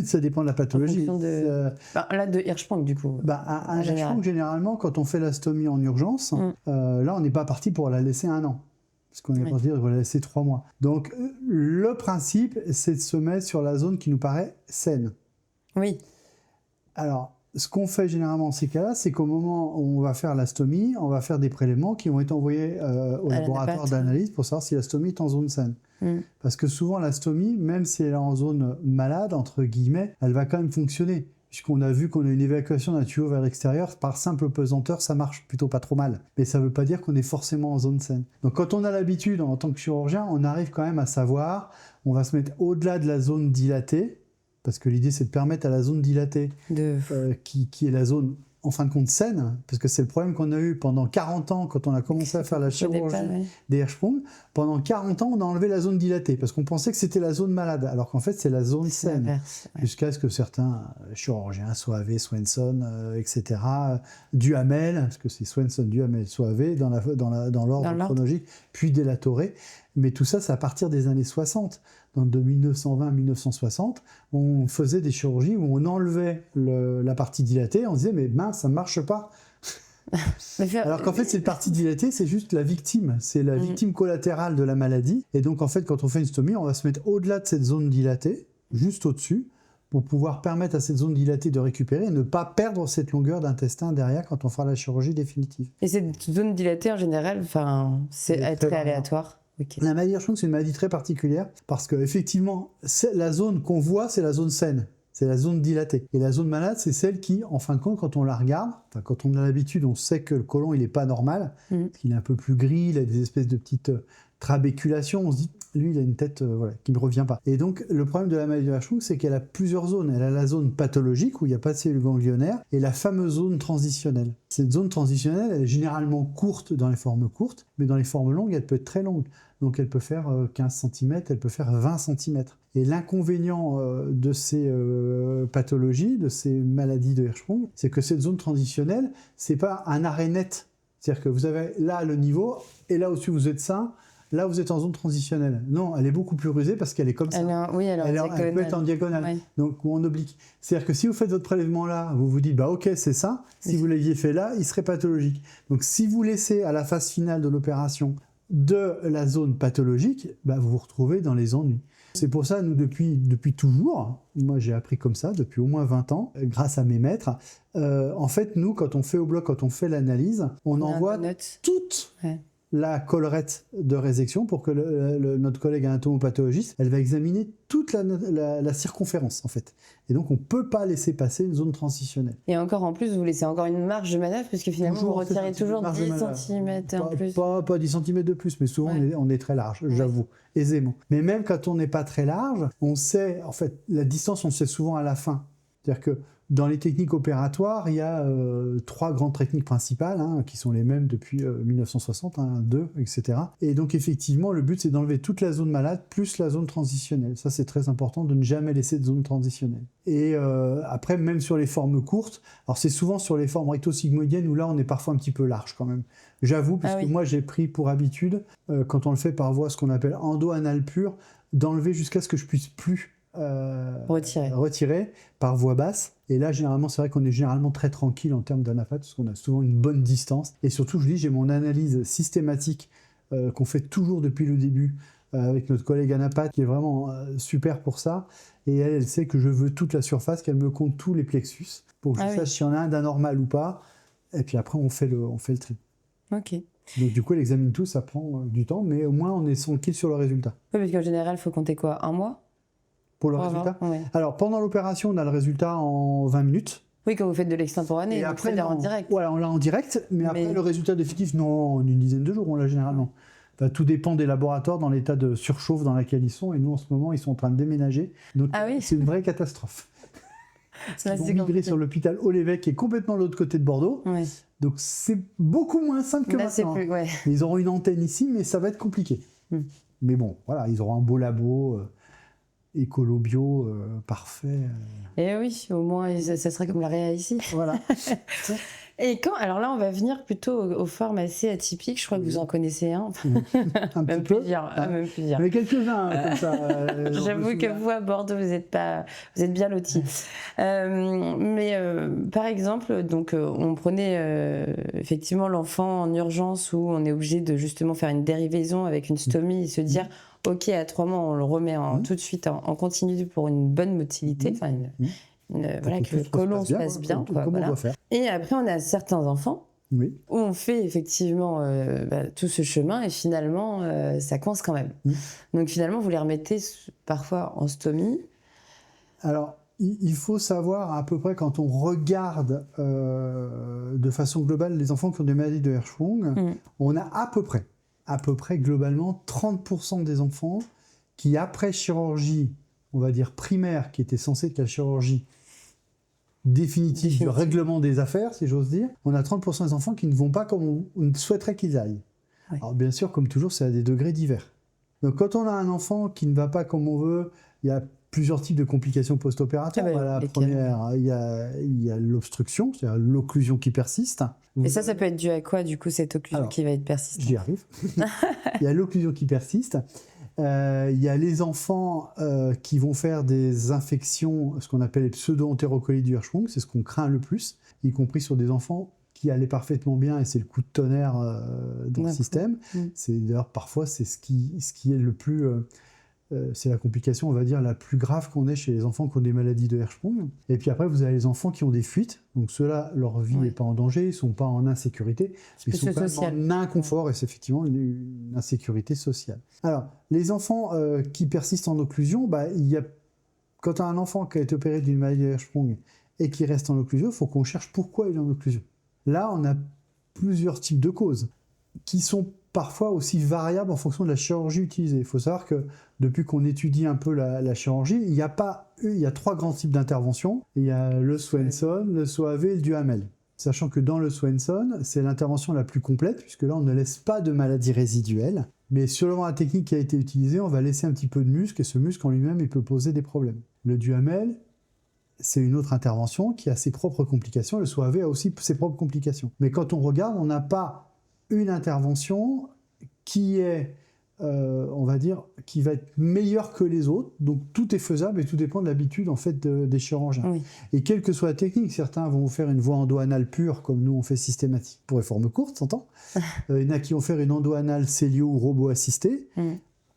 Speaker 5: Ça dépend de la pathologie.
Speaker 1: Là, de Hirschsprung, du coup.
Speaker 5: Un Hirschsprung, généralement, quand on fait la stomie en urgence, là, on n'est pas parti pour la laisser 1 an. Parce qu'on est parti pour la laisser 3 mois. Donc, le principe, c'est de se mettre sur la zone qui nous paraît saine.
Speaker 1: Oui.
Speaker 5: Alors, ce qu'on fait généralement dans ces cas-là, c'est qu'au moment où on va faire la stomie, on va faire des prélèvements qui vont être envoyés au laboratoire d'analyse pour savoir si la stomie est en zone saine. Parce que souvent, la stomie, même si elle est en zone malade, entre guillemets, elle va quand même fonctionner. Puisqu'on a vu qu'on a une évacuation d'un tuyau vers l'extérieur, par simple pesanteur, ça marche plutôt pas trop mal. Mais ça ne veut pas dire qu'on est forcément en zone saine. Donc quand on a l'habitude, en tant que chirurgien, on arrive quand même à savoir, on va se mettre au-delà de la zone dilatée, parce que l'idée c'est de permettre à la zone dilatée, qui est la zone en fin de compte saine, parce que c'est le problème qu'on a eu pendant 40 ans quand on a commencé à faire la chirurgie des Hirschsprung. Pendant 40 ans, on a enlevé la zone dilatée, parce qu'on pensait que c'était la zone malade, alors qu'en fait c'est la zone saine. Jusqu'à ce que certains chirurgiens, Soave, Swenson, etc., Duhamel, parce que c'est Swenson, Duhamel, Soave, dans l'ordre chronologique, puis De La Torre. Mais tout ça, c'est à partir des années 60. De 1920 à 1960, on faisait des chirurgies où on enlevait la partie dilatée, on disait mais mince, ça ne marche pas. Alors qu'en fait, cette partie dilatée, c'est juste la victime. C'est la victime collatérale de la maladie. Et donc, en fait, quand on fait une stomie, on va se mettre au-delà de cette zone dilatée, juste au-dessus, pour pouvoir permettre à cette zone dilatée de récupérer et ne pas perdre cette longueur d'intestin derrière quand on fera la chirurgie définitive.
Speaker 1: Et cette zone dilatée, en général, c'est très aléatoire. Okay.
Speaker 5: La maladie Hirschsprung, c'est une maladie très particulière parce qu'effectivement, la zone qu'on voit, c'est la zone saine. C'est la zone dilatée. Et la zone malade, c'est celle qui, en fin de compte, quand on la regarde, quand on a l'habitude, on sait que le côlon, il n'est pas normal, parce qu'il est un peu plus gris, il a des espèces de petites trabéculations, on se dit, lui, il a une tête qui ne me revient pas. Et donc, le problème de la maladie de Hirschsprung, c'est qu'elle a plusieurs zones. Elle a la zone pathologique, où il n'y a pas de cellules ganglionnaires, et la fameuse zone transitionnelle. Cette zone transitionnelle, elle est généralement courte dans les formes courtes, mais dans les formes longues, elle peut être très longue. Donc, elle peut faire 15 cm, elle peut faire 20 cm. Et l'inconvénient de ces pathologies, de ces maladies de Hirschsprung, c'est que cette zone transitionnelle, c'est pas un arrêt net. C'est-à-dire que vous avez là le niveau, et là au-dessus vous êtes sain, là vous êtes en zone transitionnelle. Non, elle est beaucoup plus rusée parce qu'elle est comme ça. Elle peut être en diagonale, donc, ou en oblique. C'est-à-dire que si vous faites votre prélèvement là, vous vous dites, bah ok, c'est ça. Si vous l'aviez fait là, il serait pathologique. Donc si vous laissez à la phase finale de l'opération de la zone pathologique, bah, vous vous retrouvez dans les ennuis. C'est pour ça, nous, depuis toujours, moi j'ai appris comme ça, depuis au moins 20 ans, grâce à mes maîtres, en fait, nous, quand on fait au bloc, quand on fait l'analyse, on envoie toute la collerette de résection pour que notre collègue anatomopathologiste, elle va examiner toute la circonférence, en fait. Et donc, on ne peut pas laisser passer une zone transitionnelle.
Speaker 1: Et encore en plus, vous laissez encore une marge de manœuvre, parce que finalement, vous retirez toujours 10 cm en plus.
Speaker 5: Pas 10 cm de plus, mais souvent, on est très large, j'avoue, aisément. Mais même quand on n'est pas très large, on sait, en fait, la distance, on sait souvent à la fin. C'est-à-dire que dans les techniques opératoires, il y a 3 grandes techniques principales, qui sont les mêmes depuis 1960, 2, etc. Et donc effectivement, le but c'est d'enlever toute la zone malade plus la zone transitionnelle. Ça c'est très important de ne jamais laisser de zone transitionnelle. Et après, même sur les formes courtes, alors c'est souvent sur les formes recto-sigmoïdiennes où là on est parfois un petit peu large quand même. J'avoue, parce que moi j'ai pris pour habitude, quand on le fait par voie ce qu'on appelle endo-anal pure, d'enlever jusqu'à ce que je puisse plus retirer par voie basse. Et là, généralement, c'est vrai qu'on est généralement très tranquille en termes d'anapathie, parce qu'on a souvent une bonne distance. Et surtout, je dis, j'ai mon analyse systématique qu'on fait toujours depuis le début avec notre collègue anapathe, qui est vraiment super pour ça. Et elle sait que je veux toute la surface, qu'elle me compte tous les plexus, pour que je sache s'il y en a un d'anormal ou pas. Et puis après, on fait le tri.
Speaker 1: Ok.
Speaker 5: Donc du coup, elle examine tout, ça prend du temps, mais au moins, on est tranquille sur le résultat.
Speaker 1: Oui, parce qu'en général, il faut compter quoi, 1 mois
Speaker 5: pour le résultat. Alors, pendant l'opération, on a le résultat en 20 minutes.
Speaker 1: Oui, quand vous faites de l'extemporané, donc après, en direct.
Speaker 5: Voilà, on l'a en direct, mais après, le résultat définitif, non, en une dizaine de jours, on l'a généralement. Enfin, tout dépend des laboratoires dans l'état de surchauffe dans lequel ils sont. Et nous, en ce moment, ils sont en train de déménager. Donc, c'est une vraie catastrophe. Ils vont migrer sur l'hôpital Haut-l'Évêque, qui est complètement de l'autre côté de Bordeaux. Donc, c'est beaucoup moins simple que maintenant. Ils auront une antenne ici, mais ça va être compliqué. Mais bon, voilà, ils auront un beau labo... écolo bio, parfait.
Speaker 1: Et oui, au moins, ça serait comme la réa ici.
Speaker 5: Voilà.
Speaker 1: Et alors là, on va venir plutôt aux formes assez atypiques. Je crois que vous en connaissez un.
Speaker 5: Même plusieurs. Mais quelques-uns, comme ça.
Speaker 1: J'avoue que vous, à Bordeaux, vous êtes bien lotis. Mais par exemple, donc, on prenait effectivement l'enfant en urgence où on est obligé de justement faire une dérivaison avec une stomie et se dire... Ok, à 3 mois, on le remet tout de suite en continu pour une bonne motilité, voilà, que le côlon se passe bien. Voilà. Et après, on a certains enfants où on fait effectivement tout ce chemin et finalement, ça coince quand même. Donc finalement, vous les remettez parfois en stomie.
Speaker 5: Alors, il faut savoir à peu près quand on regarde de façon globale les enfants qui ont des maladies de Hirschsprung, on a à peu près globalement 30% des enfants qui, après chirurgie, on va dire primaire, qui était censée être la chirurgie définitive du règlement des affaires, si j'ose dire, on a 30% des enfants qui ne vont pas comme on souhaiterait qu'ils aillent. Alors bien sûr, comme toujours, c'est à des degrés divers. Donc quand on a un enfant qui ne va pas comme on veut, il y a plusieurs types de complications post-opératoires. La première, il y a l'obstruction, c'est-à-dire l'occlusion qui persiste.
Speaker 1: Et ça peut être dû à quoi, du coup, cette occlusion qui va être persistante?
Speaker 5: J'y arrive. Il y a l'occlusion qui persiste. Il y a les enfants qui vont faire des infections, ce qu'on appelle les pseudo-entérocolites du Hirschsprung, c'est ce qu'on craint le plus, y compris sur des enfants qui allait parfaitement bien, et c'est le coup de tonnerre dans le système. C'est d'ailleurs parfois c'est ce qui est le plus c'est la complication, on va dire, la plus grave qu'on ait chez les enfants qui ont des maladies de Hirschsprung. Et puis après, vous avez les enfants qui ont des fuites. Donc ceux-là, leur vie n'est pas en danger, ils ne sont pas en insécurité. Ils sont quand même en inconfort, et c'est effectivement une insécurité sociale. Alors, les enfants qui persistent en occlusion, quand tu as un enfant qui a été opéré d'une maladie de Hirschsprung et qui reste en occlusion, il faut qu'on cherche pourquoi il est en occlusion. Là, on a plusieurs types de causes qui sont parfois aussi variables en fonction de la chirurgie utilisée. Il faut savoir que depuis qu'on étudie un peu la chirurgie, il y a 3 grands types d'interventions. Il y a le Swenson, le SOAV et le Duhamel. Sachant que dans le Swenson, c'est l'intervention la plus complète, puisque là, on ne laisse pas de maladie résiduelle. Mais selon la technique qui a été utilisée, on va laisser un petit peu de muscle, et ce muscle en lui-même, il peut poser des problèmes. Le Duhamel, c'est une autre intervention qui a ses propres complications. Le SOAV a aussi ses propres complications. Mais quand on regarde, on n'a pas une intervention qui est, on va dire, qui va être meilleure que les autres. Donc tout est faisable et tout dépend de l'habitude en fait des chirurgiens. Oui. Et quelle que soit la technique, certains vont vous faire une voie endo-anale pure, comme nous on fait systématique pour les formes courtes, s'entend. Il y en a qui vont faire une endo-anale cellio ou robot assisté.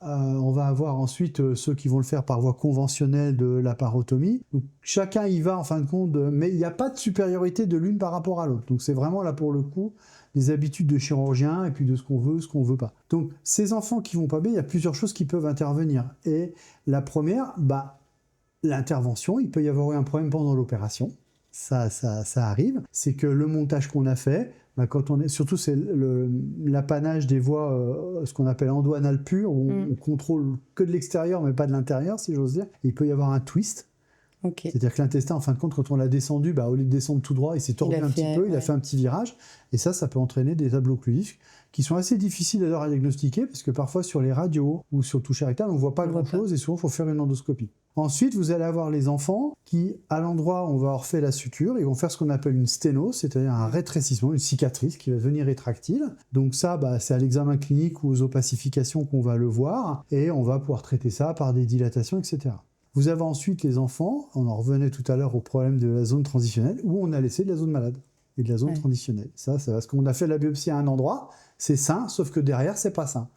Speaker 5: On va avoir ensuite ceux qui vont le faire par voie conventionnelle de laparotomie. Donc chacun y va en fin de compte, mais il n'y a pas de supériorité de l'une par rapport à l'autre. Donc c'est vraiment là pour le coup des habitudes de chirurgien et puis de ce qu'on veut pas. Donc ces enfants qui vont pas bien, il y a plusieurs choses qui peuvent intervenir. Et la première, l'intervention, il peut y avoir eu un problème pendant l'opération. Ça arrive. C'est que le montage qu'on a fait, quand on est, surtout c'est l'apanage des voies, ce qu'on appelle endo-anal pur, où on contrôle que de l'extérieur mais pas de l'intérieur, si j'ose dire. Et il peut y avoir un twist. Okay. C'est-à-dire que l'intestin, en fin de compte, quand on l'a descendu, au lieu de descendre tout droit, il s'est tordu un petit peu, il a fait un petit virage, et ça peut entraîner des tableaux occlusifs qui sont assez difficiles d'ailleurs à diagnostiquer, parce que parfois sur les radios ou sur le toucher rectal, on ne voit pas grand-chose, et souvent il faut faire une endoscopie. Ensuite, vous allez avoir les enfants qui, à l'endroit où on va avoir fait la suture, ils vont faire ce qu'on appelle une sténose, c'est-à-dire un rétrécissement, une cicatrice qui va devenir rétractile. Donc ça, c'est à l'examen clinique ou aux opacifications qu'on va le voir, et on va pouvoir traiter ça par des dilatations, etc. Vous avez ensuite les enfants, on en revenait tout à l'heure au problème de la zone transitionnelle, où on a laissé de la zone malade et de la zone transitionnelle. Ça c'est parce qu'on a fait la biopsie à un endroit, c'est sain, sauf que derrière, c'est pas sain.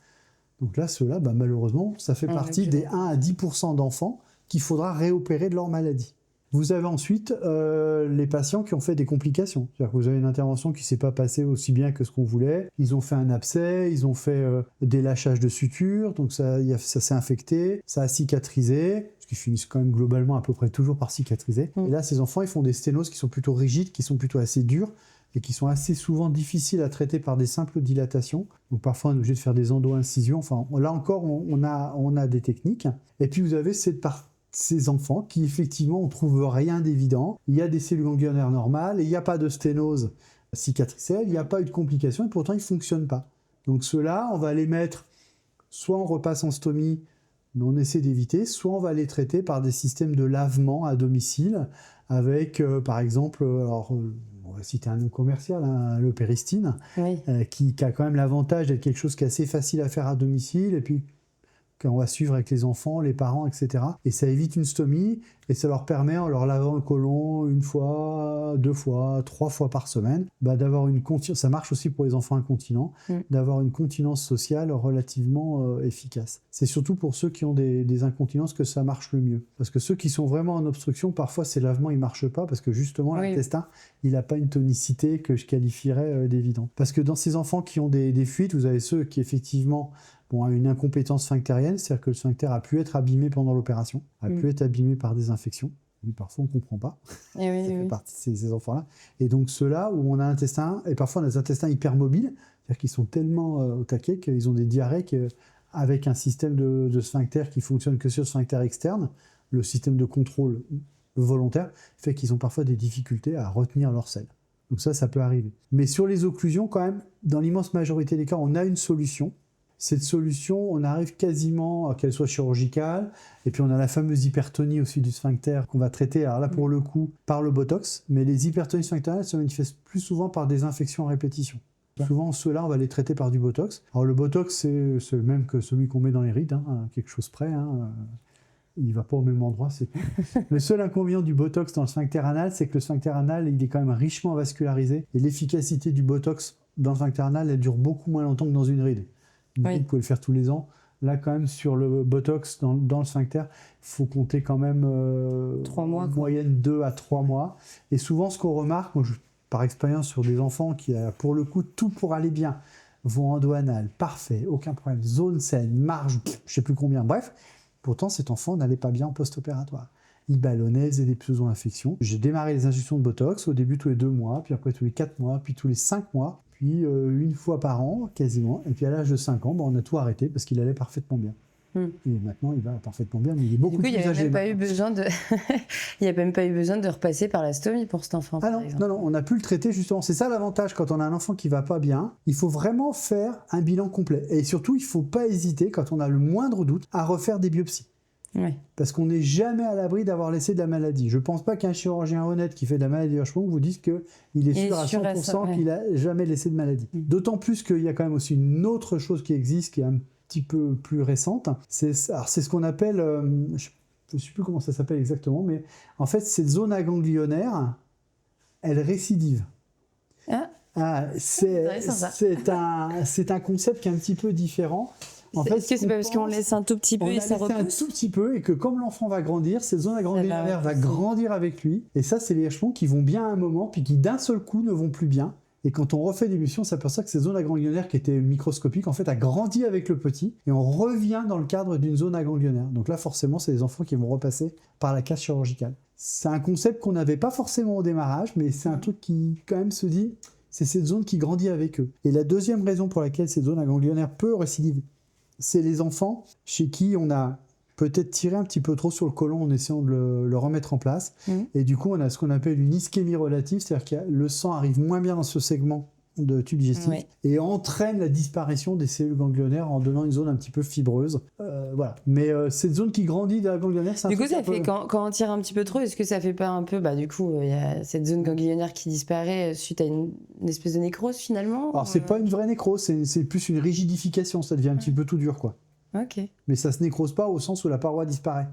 Speaker 5: Donc là, ceux-là, malheureusement, ça fait partie des 1 à 10% d'enfants qu'il faudra réopérer de leur maladie. Vous avez ensuite les patients qui ont fait des complications. C'est-à-dire que vous avez une intervention qui ne s'est pas passée aussi bien que ce qu'on voulait. Ils ont fait un abcès, ils ont fait des lâchages de suture, donc ça s'est infecté, ça a cicatrisé, ce qui finissent quand même globalement à peu près toujours par cicatriser. Et là, ces enfants, ils font des sténoses qui sont plutôt rigides, qui sont plutôt assez dures, et qui sont assez souvent difficiles à traiter par des simples dilatations. Donc parfois, on est obligé de faire des endo-incisions. Enfin, là encore, on a des techniques. Et puis, vous avez ces enfants qui, effectivement, on ne trouve rien d'évident. Il y a des cellules ganglionnaires normales, et il n'y a pas de sténose cicatricielle, il n'y a pas eu de complications, et pourtant, ils ne fonctionnent pas. Donc ceux-là, on va les mettre, soit on repasse en stomie, mais on essaie d'éviter, soit on va les traiter par des systèmes de lavement à domicile, avec, par exemple, on va citer un nom commercial, le Péristine, qui a quand même l'avantage d'être quelque chose qui est assez facile à faire à domicile, et puis qu'on va suivre avec les enfants, les parents, etc. Et ça évite une stomie, et ça leur permet, en leur lavant le côlon 1 fois, 2 fois, 3 fois par semaine, d'avoir une continence, ça marche aussi pour les enfants incontinents, d'avoir une continence sociale relativement efficace. C'est surtout pour ceux qui ont des incontinences que ça marche le mieux. Parce que ceux qui sont vraiment en obstruction, parfois ces lavements ne marchent pas, parce que justement l'intestin, il n'a pas une tonicité que je qualifierais d'évidente. Parce que dans ces enfants qui ont des fuites, vous avez ceux qui effectivement ont une incompétence sphinctérienne, c'est-à-dire que le sphincter a pu être abîmé pendant l'opération, a pu être abîmé par des infections. Et parfois, on ne comprend pas. Ça fait partie de ces enfants-là. Et donc, ceux-là où on a l'intestin, et parfois on a des intestins hypermobiles, c'est-à-dire qu'ils sont tellement au taquet qu'ils ont des diarrhées avec un système de sphincter qui fonctionne que sur le sphincter externe, le système de contrôle volontaire fait qu'ils ont parfois des difficultés à retenir leur selle. Donc ça peut arriver. Mais sur les occlusions, quand même, dans l'immense majorité des cas, on a une solution. Cette solution, on arrive quasiment à qu'elle soit chirurgicale. Et puis on a la fameuse hypertonie aussi du sphincter qu'on va traiter, alors là pour le coup, par le botox. Mais les hypertonies sphinctériennes se manifestent plus souvent par des infections à répétition. Souvent, ceux-là, on va les traiter par du botox. Alors le botox, c'est le même que celui qu'on met dans les rides, quelque chose près. il va pas au même endroit, c'est tout. Le seul inconvénient du Botox dans le sphincter anal, c'est que le sphincter anal, il est quand même richement vascularisé. Et l'efficacité du Botox dans le sphincter anal, elle dure beaucoup moins longtemps que dans une ride. Une ride, vous pouvez le faire tous les ans. Là, quand même, sur le Botox dans le sphincter, il faut compter quand même
Speaker 1: 3 mois,
Speaker 5: en moyenne 2 à 3 mois. Et souvent, ce qu'on remarque, moi, par expérience sur des enfants qui, pour le coup, tout pour aller bien, vont en dos anal, parfait, aucun problème, zone saine, marge, je ne sais plus combien, bref. Pourtant, cet enfant n'allait pas bien en post-opératoire. Il ballonnait, faisait des pseudo-infections. J'ai démarré les injections de Botox, au début tous les 2 mois, puis après tous les 4 mois, puis tous les 5 mois, puis une fois par an, quasiment. Et puis à l'âge de 5 ans, on a tout arrêté parce qu'il allait parfaitement bien. Et maintenant, il va parfaitement bien, mais il est beaucoup plus âgé.
Speaker 1: Il n'y a même pas eu besoin de... il n'y a même pas eu besoin de repasser par la stomie pour cet enfant, par exemple.
Speaker 5: Non, on a pu le traiter justement. C'est ça l'avantage quand on a un enfant qui ne va pas bien. Il faut vraiment faire un bilan complet. Et surtout, il ne faut pas hésiter, quand on a le moindre doute, à refaire des biopsies.
Speaker 1: Ouais.
Speaker 5: Parce qu'on n'est jamais à l'abri d'avoir laissé de la maladie. Je ne pense pas qu'un chirurgien honnête qui fait de la maladie Hirschsprung vous dise qu'il est sûr à 100% qu'il n'a jamais laissé de maladie. D'autant plus qu'il y a quand même aussi une autre chose qui existe, qui est un petit peu plus récente. C'est ce qu'on appelle, je ne sais plus comment ça s'appelle exactement, mais en fait, cette zone aganglionnaire, elle récidive. C'est un concept qui est un petit peu différent.
Speaker 1: Est-ce que c'est pas parce qu'on laisse un tout petit peu et ça repousse ?
Speaker 5: Un tout petit peu, et que comme l'enfant va grandir, cette zone aganglionnaire va grandir avec lui. Et ça, c'est les Hirschsprung qui vont bien à un moment, puis qui d'un seul coup ne vont plus bien. Et quand on refait l'émission, on s'aperçoit que ces zones aganglionnaires qui étaient microscopiques, en fait, a grandi avec le petit, et on revient dans le cadre d'une zone aganglionnaire. Donc là, forcément, c'est des enfants qui vont repasser par la case chirurgicale. C'est un concept qu'on n'avait pas forcément au démarrage, mais c'est un truc qui, quand même, se dit, c'est cette zone qui grandit avec eux. Et la deuxième raison pour laquelle cette zone aganglionnaire peut récidiver, c'est les enfants chez qui on a peut-être tiré un petit peu trop sur le côlon en essayant de le remettre en place. Et du coup, on a ce qu'on appelle une ischémie relative, c'est-à-dire que le sang arrive moins bien dans ce segment de tube digestif et entraîne la disparition des cellules ganglionnaires en donnant une zone un petit peu fibreuse. Voilà. Mais cette zone qui grandit de la ganglionnaire, c'est un
Speaker 1: Du coup,
Speaker 5: truc
Speaker 1: ça fait quand on tire un petit peu trop, est-ce que ça fait pas un peu, du coup, il y a cette zone ganglionnaire qui disparaît suite à une espèce de nécrose finalement ?
Speaker 5: Alors, c'est pas une vraie nécrose, c'est plus une rigidification, ça devient un petit peu tout dur, quoi.
Speaker 1: Ok.
Speaker 5: Mais ça se nécrose pas au sens où la paroi disparaît.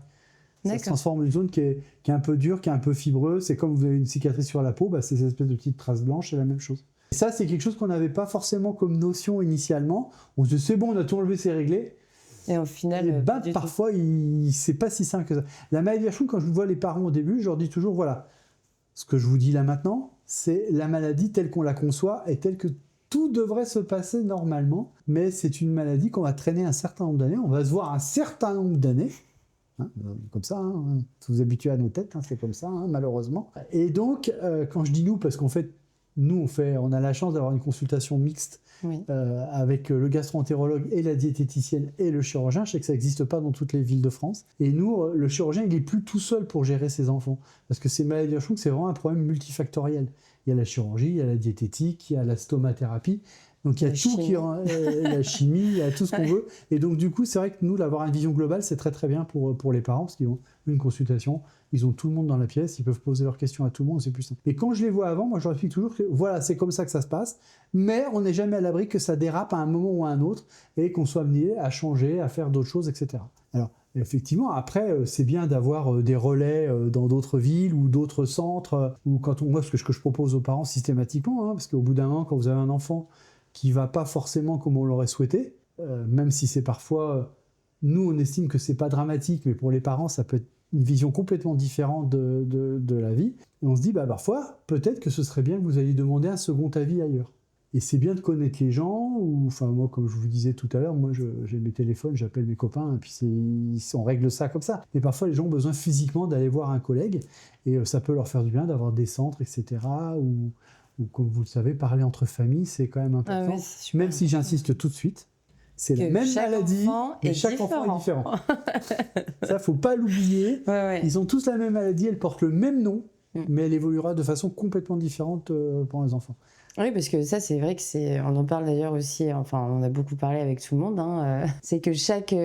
Speaker 5: Ça se transforme en une zone qui est un peu dure, qui est un peu fibreuse. C'est comme vous avez une cicatrice sur la peau, c'est cette espèce de petite trace blanche, c'est la même chose. Et ça, c'est quelque chose qu'on n'avait pas forcément comme notion initialement. On se dit, c'est bon, on a tout enlevé, c'est réglé.
Speaker 1: Et au final,
Speaker 5: parfois, c'est pas si simple que ça. La maladie Hirschsprung, quand je vois les parents au début, je leur dis toujours, voilà, ce que je vous dis là maintenant, c'est la maladie telle qu'on la conçoit et telle que tout devrait se passer normalement, mais c'est une maladie qu'on va traîner un certain nombre d'années, on va se voir un certain nombre d'années, comme ça, vous vous habituez à nos têtes, c'est comme ça, malheureusement. Et donc, quand je dis nous, parce qu'en fait, nous, on a la chance d'avoir une consultation mixte avec le gastro-entérologue et la diététicienne et le chirurgien. Je sais que ça n'existe pas dans toutes les villes de France. Et nous, le chirurgien, il n'est plus tout seul pour gérer ses enfants, parce que ces maladies Hirschsprung, c'est vraiment un problème multifactoriel. Il y a la chirurgie, il y a la diététique, il y a la stomathérapie. Donc il y a tout la chimie, il y a tout ce qu'on veut. Et donc du coup, c'est vrai que nous, d'avoir une vision globale, c'est très très bien pour les parents, parce qu'ils ont une consultation, ils ont tout le monde dans la pièce, ils peuvent poser leurs questions à tout le monde, c'est plus simple. Et quand je les vois avant, moi je leur explique toujours que voilà, c'est comme ça que ça se passe, mais on n'est jamais à l'abri que ça dérape à un moment ou à un autre, et qu'on soit amené à changer, à faire d'autres choses, etc. Alors, effectivement, après, c'est bien d'avoir des relais dans d'autres villes ou d'autres centres, ou quand moi, ce que je propose aux parents systématiquement, parce qu'au bout d'un moment, quand vous avez un enfant qui ne va pas forcément comme on l'aurait souhaité, même si c'est parfois, nous on estime que c'est pas dramatique, mais pour les parents ça peut être une vision complètement différente de la vie, et on se dit parfois peut-être que ce serait bien que vous alliez demander un second avis ailleurs. Et c'est bien de connaître les gens, ou enfin moi comme je vous disais tout à l'heure, moi j'ai mes téléphones, j'appelle mes copains, et puis on règle ça comme ça. Mais parfois les gens ont besoin physiquement d'aller voir un collègue, et ça peut leur faire du bien d'avoir des centres, etc., ou comme vous le savez, parler entre familles, c'est quand même important. Même si j'insiste tout de suite, c'est la même maladie, mais chaque enfant est différent. Ça, faut pas l'oublier. Ils ont tous la même maladie, elle porte le même nom, mais elle évoluera de façon complètement différente pour les enfants.
Speaker 1: Oui, parce que ça, c'est vrai que on en parle d'ailleurs aussi, enfin, on en a beaucoup parlé avec tout le monde, c'est que chaque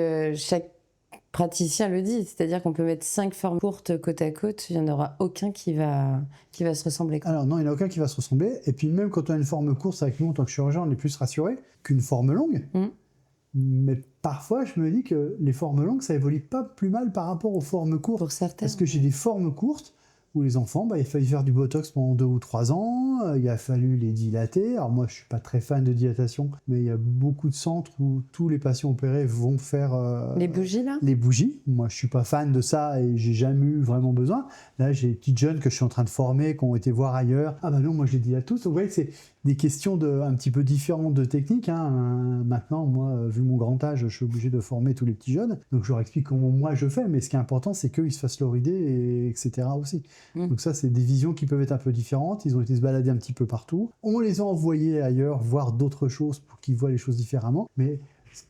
Speaker 1: praticien le dit, c'est-à-dire qu'on peut mettre 5 formes courtes côte à côte, il n'y en aura aucun qui va se ressembler.
Speaker 5: Alors non, il n'y en a aucun qui va se ressembler, et puis même quand on a une forme courte avec nous en tant que chirurgien, on est plus rassuré qu'une forme longue. Mais parfois, je me dis que les formes longues, ça évolue pas plus mal par rapport aux formes courtes.
Speaker 1: Pour certains.
Speaker 5: Parce que j'ai des formes courtes où les enfants, il a fallu faire du Botox pendant 2 ou 3 ans, il a fallu les dilater. Alors moi, je suis pas très fan de dilatation, mais il y a beaucoup de centres où tous les patients opérés vont faire...
Speaker 1: Les bougies, là ?
Speaker 5: Les bougies. Moi, je suis pas fan de ça et j'ai jamais eu vraiment besoin. Là, j'ai des petites jeunes que je suis en train de former, qui ont été voir ailleurs. Ah bah non, moi, je les dilate tous. Donc, vous voyez, c'est des questions un petit peu différentes de technique. Maintenant, moi, vu mon grand âge, je suis obligé de former tous les petits jeunes. Donc, je leur explique comment moi je fais. Mais ce qui est important, c'est qu'ils se fassent leur idée, etc. aussi. Donc ça, c'est des visions qui peuvent être un peu différentes. Ils ont été se balader un petit peu partout. On les a envoyés ailleurs voir d'autres choses pour qu'ils voient les choses différemment. Mais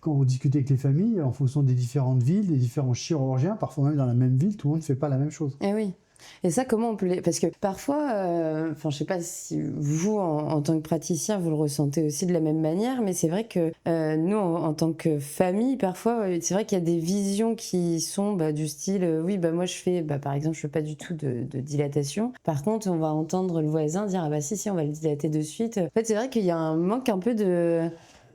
Speaker 5: quand vous discutez avec les familles, en fonction des différentes villes, des différents chirurgiens, parfois même dans la même ville, tout le monde ne fait pas la même chose.
Speaker 1: Eh oui. Et ça, comment on peut les... Parce que parfois, je sais pas si vous, en tant que praticien, vous le ressentez aussi de la même manière, mais c'est vrai que nous, en tant que famille, parfois, c'est vrai qu'il y a des visions qui sont du style, oui, moi je fais, par exemple, je fais pas du tout de dilatation. Par contre, on va entendre le voisin dire, ah bah si, on va le dilater de suite. En fait, c'est vrai qu'il y a un manque un peu de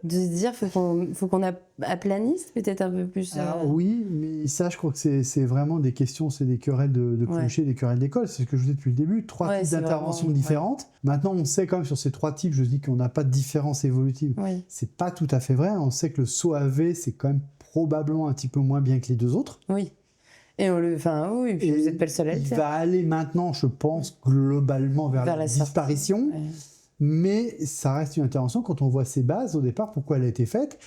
Speaker 1: se dire, faut qu'on aplanisse peut-être un peu plus.
Speaker 5: Alors, oui, mais ça, je crois que c'est vraiment des questions, c'est des querelles de clocher, des querelles d'école. C'est ce que je vous dis depuis le début. 3 types d'interventions différentes. Maintenant, on sait quand même sur ces 3 types, je dis qu'on n'a pas de différence évolutive.
Speaker 1: Oui.
Speaker 5: C'est pas tout à fait vrai. On sait que le saut AV, c'est quand même probablement un petit peu moins bien que les 2 autres.
Speaker 1: Oui. Et oui, puis vous n'êtes pas le seul à le
Speaker 5: Il
Speaker 1: faire.
Speaker 5: va aller maintenant, je pense, globalement vers la disparition. Ouais. Mais ça reste une intervention. Quand on voit ses bases, au départ, pourquoi elle a été faite,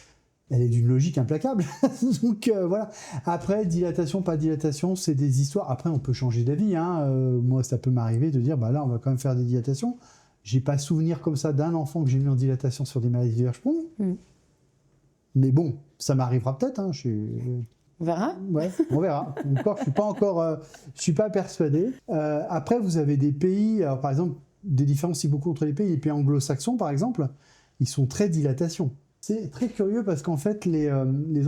Speaker 5: elle est d'une logique implacable. Donc voilà. Après, dilatation, pas dilatation, c'est des histoires. Après, on peut changer d'avis. Moi, ça peut m'arriver de dire, là, on va quand même faire des dilatations. J'ai pas souvenir comme ça d'un enfant que j'ai mis en dilatation sur des maladies de Hirschsprung. Mais bon, ça m'arrivera peut-être.
Speaker 1: On verra.
Speaker 5: Ouais, on verra. Je suis pas persuadé. Après, vous avez des pays, alors, par exemple, des différences beaucoup entre les pays anglo-saxons, par exemple, ils sont très dilatation. C'est très curieux parce qu'en fait, les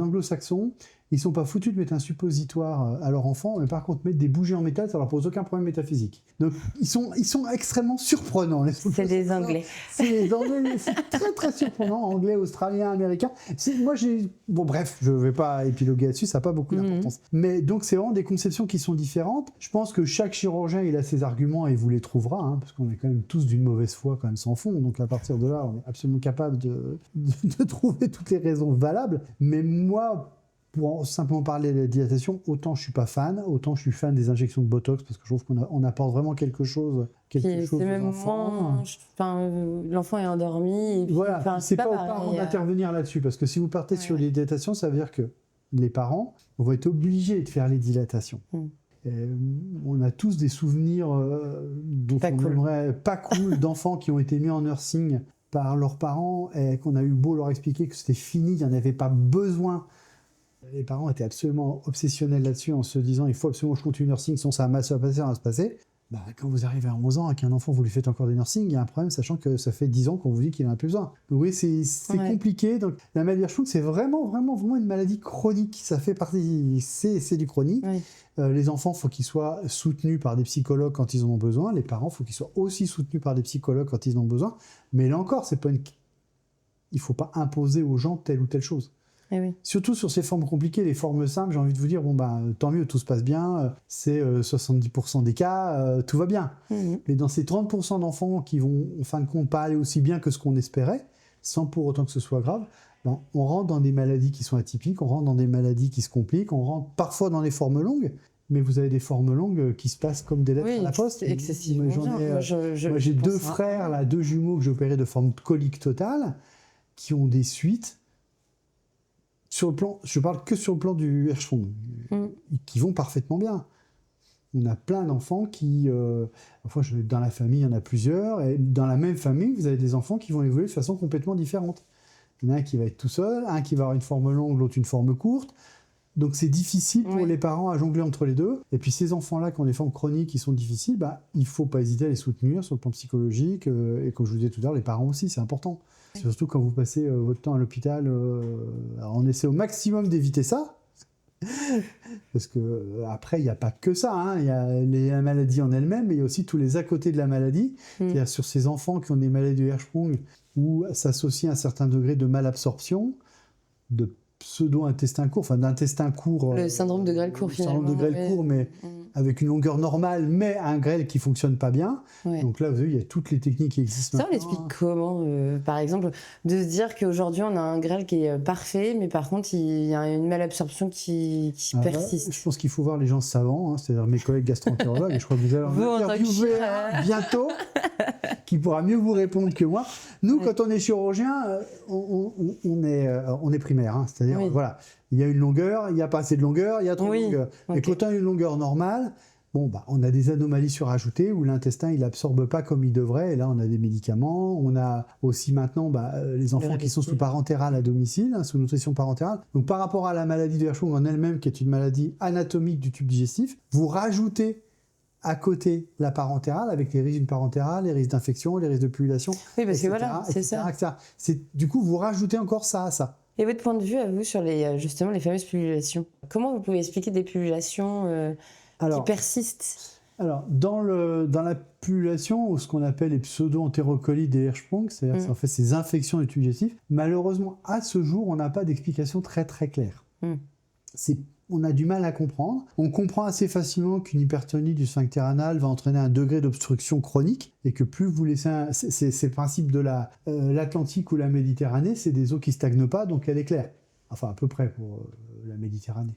Speaker 5: anglo-saxons, ils sont pas foutus de mettre un suppositoire à leur enfant, mais par contre, mettre des bougies en métal, ça leur pose aucun problème métaphysique. Donc, ils sont extrêmement surprenants.
Speaker 1: C'est des Anglais.
Speaker 5: C'est très, très surprenant. Anglais, Australiens, Américains. Bon, bref, je vais pas épiloguer là-dessus, ça n'a pas beaucoup d'importance. Mais donc, c'est vraiment des conceptions qui sont différentes. Je pense que chaque chirurgien, il a ses arguments et vous les trouvera, parce qu'on est quand même tous d'une mauvaise foi, quand même sans fond. Donc, à partir de là, on est absolument capable de trouver toutes les raisons valables. Mais moi, pour simplement parler de la dilatation, autant je suis pas fan, autant je suis fan des injections de Botox parce que je trouve qu'on apporte vraiment quelque chose
Speaker 1: c'est même moment, l'enfant est endormi. Et puis,
Speaker 5: voilà, c'est pas aux parents d'intervenir là-dessus parce que si vous partez sur les dilatations, ça veut dire que les parents vont être obligés de faire les dilatations. On a tous des souvenirs dont aimerait pas cool d'enfants qui ont été mis en nursing par leurs parents et qu'on a eu beau leur expliquer que c'était fini, il n'y en avait pas besoin. Les parents étaient absolument obsessionnels là-dessus en se disant il faut absolument que je continue le nursing, sinon ça va se passer. Quand vous arrivez à 11 ans et qu'un enfant vous lui faites encore des nursing, il y a un problème, sachant que ça fait 10 ans qu'on vous dit qu'il en a plus besoin. Donc oui, c'est compliqué. Donc la maladie Hirschsprung, c'est vraiment une maladie chronique. Ça fait partie, c'est du chronique. Les enfants, il faut qu'ils soient soutenus par des psychologues quand ils en ont besoin. Les parents, il faut qu'ils soient aussi soutenus par des psychologues quand ils en ont besoin. Mais là encore, il ne faut pas imposer aux gens telle ou telle chose. Surtout sur ces formes compliquées, les formes simples, j'ai envie de vous dire, tant mieux, tout se passe bien, c'est 70% des cas, tout va bien. Mais dans ces 30% d'enfants qui vont, en fin de compte, pas aller aussi bien que ce qu'on espérait, sans pour autant que ce soit grave, on rentre dans des maladies qui sont atypiques, on rentre dans des maladies qui se compliquent, on rentre parfois dans des formes longues, mais vous avez des formes longues qui se passent comme des lettres à la poste.
Speaker 1: Excessivement.
Speaker 5: Moi, j'ai 2 frères, 2 jumeaux que j'ai opérés de forme colique totale, qui ont des suites. Je parle que sur le plan du Hirschsprung, qui vont parfaitement bien. On a plein d'enfants qui... dans la famille, il y en a plusieurs, et dans la même famille, vous avez des enfants qui vont évoluer de façon complètement différente. Il y en a un qui va être tout seul, un qui va avoir une forme longue, l'autre une forme courte. Donc c'est difficile pour les parents à jongler entre les deux. Et puis ces enfants-là qui ont des formes chroniques qui sont difficiles, il ne faut pas hésiter à les soutenir sur le plan psychologique. Et comme je vous disais tout à l'heure, les parents aussi, c'est important. Surtout quand vous passez votre temps à l'hôpital, on essaie au maximum d'éviter ça. Parce que après, il n'y a pas que ça. Il y a la maladie en elle-même, mais il y a aussi tous les à côté de la maladie. C'est-à-dire sur ces enfants qui ont des maladies de Hirschsprung où s'associe un certain degré de malabsorption, de pseudo-intestin court, enfin d'intestin court.
Speaker 1: Le syndrome de grêle court, finalement.
Speaker 5: Le syndrome de grêle court, mais avec une longueur normale, mais un grêle qui ne fonctionne pas bien.
Speaker 1: Ouais.
Speaker 5: Donc là, vous avez, il y a toutes les techniques qui existent.
Speaker 1: Ça, on l'explique comment par exemple, de se dire qu'aujourd'hui, on a un grêle qui est parfait, mais par contre, il y a une malabsorption qui persiste.
Speaker 5: Je pense qu'il faut voir les gens savants, hein, c'est-à-dire mes collègues gastro-entérologues, et je crois que vous allez en interviewer un bientôt, qui pourra mieux vous répondre que moi. Nous, quand on est chirurgien, on est primaire, hein, c'est-à-dire, voilà, il y a une longueur, il n'y a pas assez de longueur, il y a trop de longueur. Et quand on a une longueur normale, on a des anomalies surajoutées où l'intestin il absorbe pas comme il devrait, et là on a des médicaments. On a aussi maintenant les enfants qui sont sous parentérale à domicile, hein, sous nutrition parentérale. Donc par rapport à la maladie de Hirschsprung en elle-même, qui est une maladie anatomique du tube digestif, vous rajoutez à côté la parentérale avec les risques d'une parentérale, les risques d'infection, les risques de pullulation,
Speaker 1: oui, parce
Speaker 5: etc.,
Speaker 1: que voilà, c'est ça.
Speaker 5: Du coup, vous rajoutez encore ça à ça.
Speaker 1: Et votre point de vue à vous sur justement les fameuses pullulations? Comment vous pouvez expliquer des pullulations qui persistent?
Speaker 5: Alors, dans la pullulation, ou ce qu'on appelle les pseudo-entérocolites des Hirschsprung, c'est-à-dire en fait ces infections du tube digestif, malheureusement, à ce jour, on n'a pas d'explication très très claire. On a du mal à comprendre. On comprend assez facilement qu'une hypertonie du sphincter anal va entraîner un degré d'obstruction chronique, et que plus vous laissez... C'est le principe de l'Atlantique ou la Méditerranée, c'est des eaux qui ne stagnent pas, donc elle est claire. Enfin, à peu près pour la Méditerranée.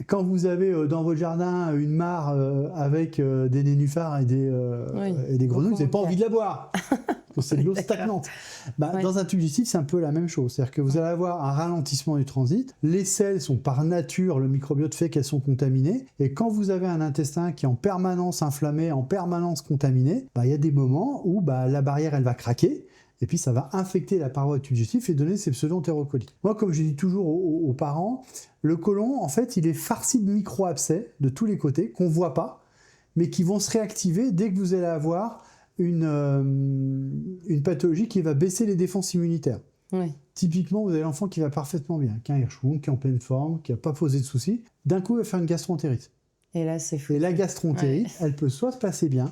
Speaker 5: Quand vous avez dans votre jardin une mare avec des nénuphars et des grenouilles, vous n'avez pas envie de la boire. C'est de l'eau stagnante. Dans un tube digestif, c'est un peu la même chose. C'est-à-dire que vous allez avoir un ralentissement du transit. Les selles sont par nature, le microbiote fait qu'elles sont contaminées. Et quand vous avez un intestin qui est en permanence inflammé, en permanence contaminé, il y a des moments où la barrière, elle va craquer. Et puis ça va infecter la paroi du tube digestif et donner ces pseudo-entérocolites. Moi, comme je dis toujours aux parents, le côlon, en fait, il est farci de micro-abcès de tous les côtés, qu'on ne voit pas, mais qui vont se réactiver dès que vous allez avoir une pathologie qui va baisser les défenses immunitaires.
Speaker 1: Oui.
Speaker 5: Typiquement, vous avez l'enfant qui va parfaitement bien, qui a un Hirschsprung, qui est en pleine forme, qui n'a pas posé de soucis. D'un coup, il va faire une gastroentérite.
Speaker 1: Et là, c'est fou.
Speaker 5: Et la gastroentérite, elle peut soit se passer bien,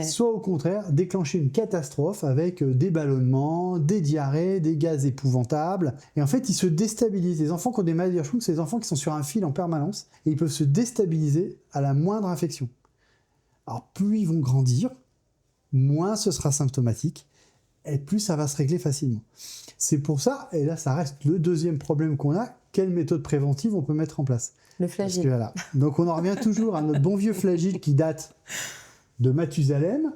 Speaker 5: soit au contraire déclencher une catastrophe avec des ballonnements, des diarrhées, des gaz épouvantables. Et en fait, ils se déstabilisent. Les enfants qui ont des maladies Hirschsprung, c'est des enfants qui sont sur un fil en permanence, et ils peuvent se déstabiliser à la moindre infection. Alors, plus ils vont grandir, moins ce sera symptomatique, et plus ça va se régler facilement. C'est pour ça, et là ça reste le deuxième problème qu'on a, quelle méthode préventive on peut mettre en place?
Speaker 1: Le flagile.
Speaker 5: Donc on en revient toujours à notre bon vieux flagile qui date de Mathusalem.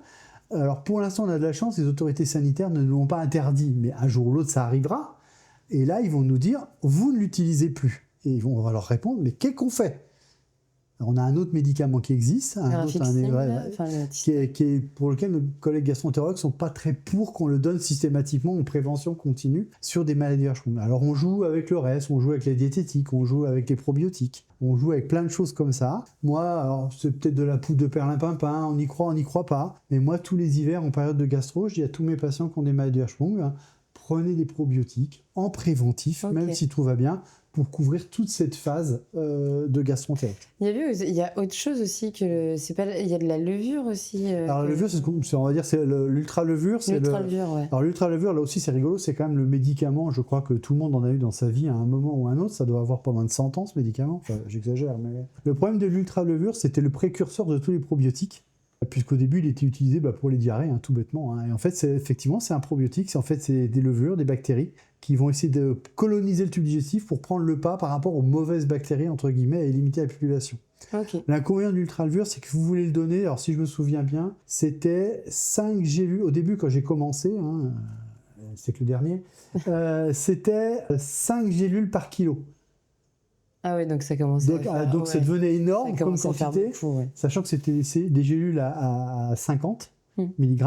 Speaker 5: Alors pour l'instant on a de la chance, les autorités sanitaires ne nous l'ont pas interdit, mais un jour ou l'autre ça arrivera, et là ils vont nous dire vous ne l'utilisez plus. Et on va leur répondre mais qu'est-ce qu'on fait? On a un autre médicament qui existe, pour lequel nos collègues gastro-entérologues ne sont pas très pour qu'on le donne systématiquement en prévention continue sur des maladies Hirschsprung. Alors on joue avec le reste, on joue avec les diététiques, on joue avec les probiotiques, on joue avec plein de choses comme ça. Moi, alors, c'est peut-être de la poudre de perlimpinpin, on y croit, on n'y croit pas. Mais moi, tous les hivers, en période de gastro, je dis à tous mes patients qui ont des maladies Hirschsprung, prenez des probiotiques en préventif, même si tout va bien, pour couvrir toute cette phase de gastroentérite.
Speaker 1: Il y a autre chose aussi que il y a de la levure aussi.
Speaker 5: Alors la levure, on va dire c'est l'ultra-levure. Alors l'ultra-levure, là aussi c'est rigolo, c'est quand même le médicament, je crois que tout le monde en a eu dans sa vie à un moment ou un autre, ça doit avoir pas moins de 100 ans ce médicament, enfin j'exagère, mais... Le problème de l'ultra-levure, c'était le précurseur de tous les probiotiques, puisqu'au début il était utilisé pour les diarrhées, tout bêtement. Et en fait, effectivement, c'est un probiotique, c'est des levures, des bactéries, qui vont essayer de coloniser le tube digestif pour prendre le pas par rapport aux mauvaises bactéries, entre guillemets, et limiter la population.
Speaker 1: Okay.
Speaker 5: L'inconvénient de l'ultra-levure, c'est que vous voulez le donner, alors si je me souviens bien, c'était 5 gélules, au début quand j'ai commencé, c'est que le dernier, c'était 5 gélules par kilo.
Speaker 1: Ah oui, donc ça commence
Speaker 5: donc ça devenait énorme comme quantité,
Speaker 1: beaucoup,
Speaker 5: sachant que c'était des gélules à 50 mg.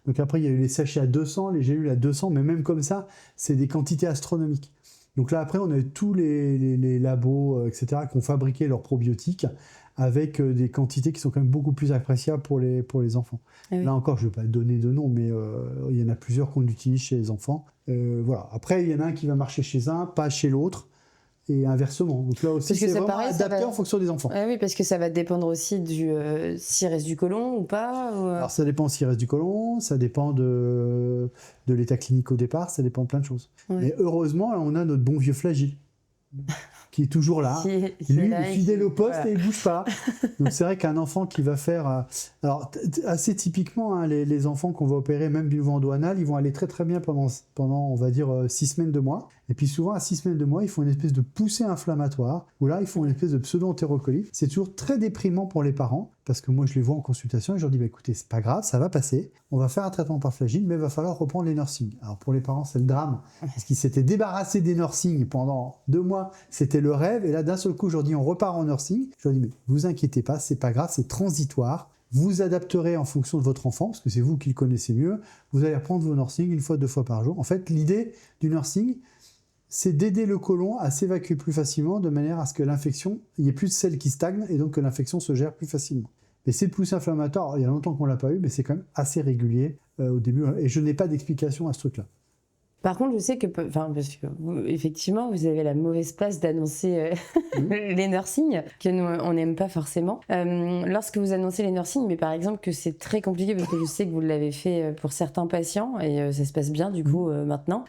Speaker 5: Donc après, il y a eu les sachets à 200, les gélules à 200, mais même comme ça, c'est des quantités astronomiques. Donc là, après, on a tous les labos, etc., qui ont fabriqué leurs probiotiques avec des quantités qui sont quand même beaucoup plus appréciables pour les enfants. Ah oui. Là encore, je ne vais pas donner de nom, mais il y en a plusieurs qu'on utilise chez les enfants. Voilà. Après, il y en a un qui va marcher chez un, pas chez l'autre. et inversement. Donc là aussi,
Speaker 1: Parce que
Speaker 5: c'est
Speaker 1: ça,
Speaker 5: vraiment
Speaker 1: pareil, ça
Speaker 5: adapté
Speaker 1: va-
Speaker 5: en fonction des enfants.
Speaker 1: Ah oui, parce que ça va dépendre aussi s'il reste du côlon ou pas.
Speaker 5: Alors ça dépend s'il reste du côlon, ça dépend de l'état clinique au départ, ça dépend de plein de choses.
Speaker 1: Ouais.
Speaker 5: Mais heureusement, là, on a notre bon vieux Flagil, qui est toujours là.
Speaker 1: Qui est
Speaker 5: Lui,
Speaker 1: là et
Speaker 5: fidèle
Speaker 1: qui-
Speaker 5: au poste
Speaker 1: voilà.
Speaker 5: et il bouge pas. Donc c'est vrai qu'un enfant qui va faire... alors assez typiquement, hein, les enfants qu'on va opérer, même du vent douanal, ils vont aller très très bien pendant on va dire 6 semaines, 2 mois. Et puis souvent à 6 semaines, 2 mois, ils font une espèce de poussée inflammatoire, où là ils font une espèce de pseudo-entérocolite. C'est toujours très déprimant pour les parents, parce que moi je les vois en consultation et je leur dis, bah, écoutez, c'est pas grave, ça va passer, on va faire un traitement par Flagil, mais il va falloir reprendre les nursings. Alors pour les parents, c'est le drame, parce qu'ils s'étaient débarrassés des nursings pendant 2 mois, c'était le rêve, et là d'un seul coup je leur dis, on repart en nursing. Je leur dis, mais vous inquiétez pas, c'est pas grave, c'est transitoire. Vous adapterez en fonction de votre enfant, parce que c'est vous qui le connaissez mieux. Vous allez reprendre vos nursings 1 fois, 2 fois par jour. En fait, l'idée du nursing, c'est d'aider le côlon à s'évacuer plus facilement, de manière à ce que l'infection, il n'y ait plus de sel qui stagne, et donc que l'infection se gère plus facilement. Et c'est le poussé inflammatoire, il y a longtemps qu'on ne l'a pas eu, mais c'est quand même assez régulier au début, et je n'ai pas d'explication à ce truc-là.
Speaker 1: Par contre, je sais que, parce que effectivement, vous avez la mauvaise passe d'annoncer les nursings, que nous, on n'aime pas forcément. Lorsque vous annoncez les nursings, mais par exemple que c'est très compliqué, parce que je sais que vous l'avez fait pour certains patients, et ça se passe bien du coup maintenant,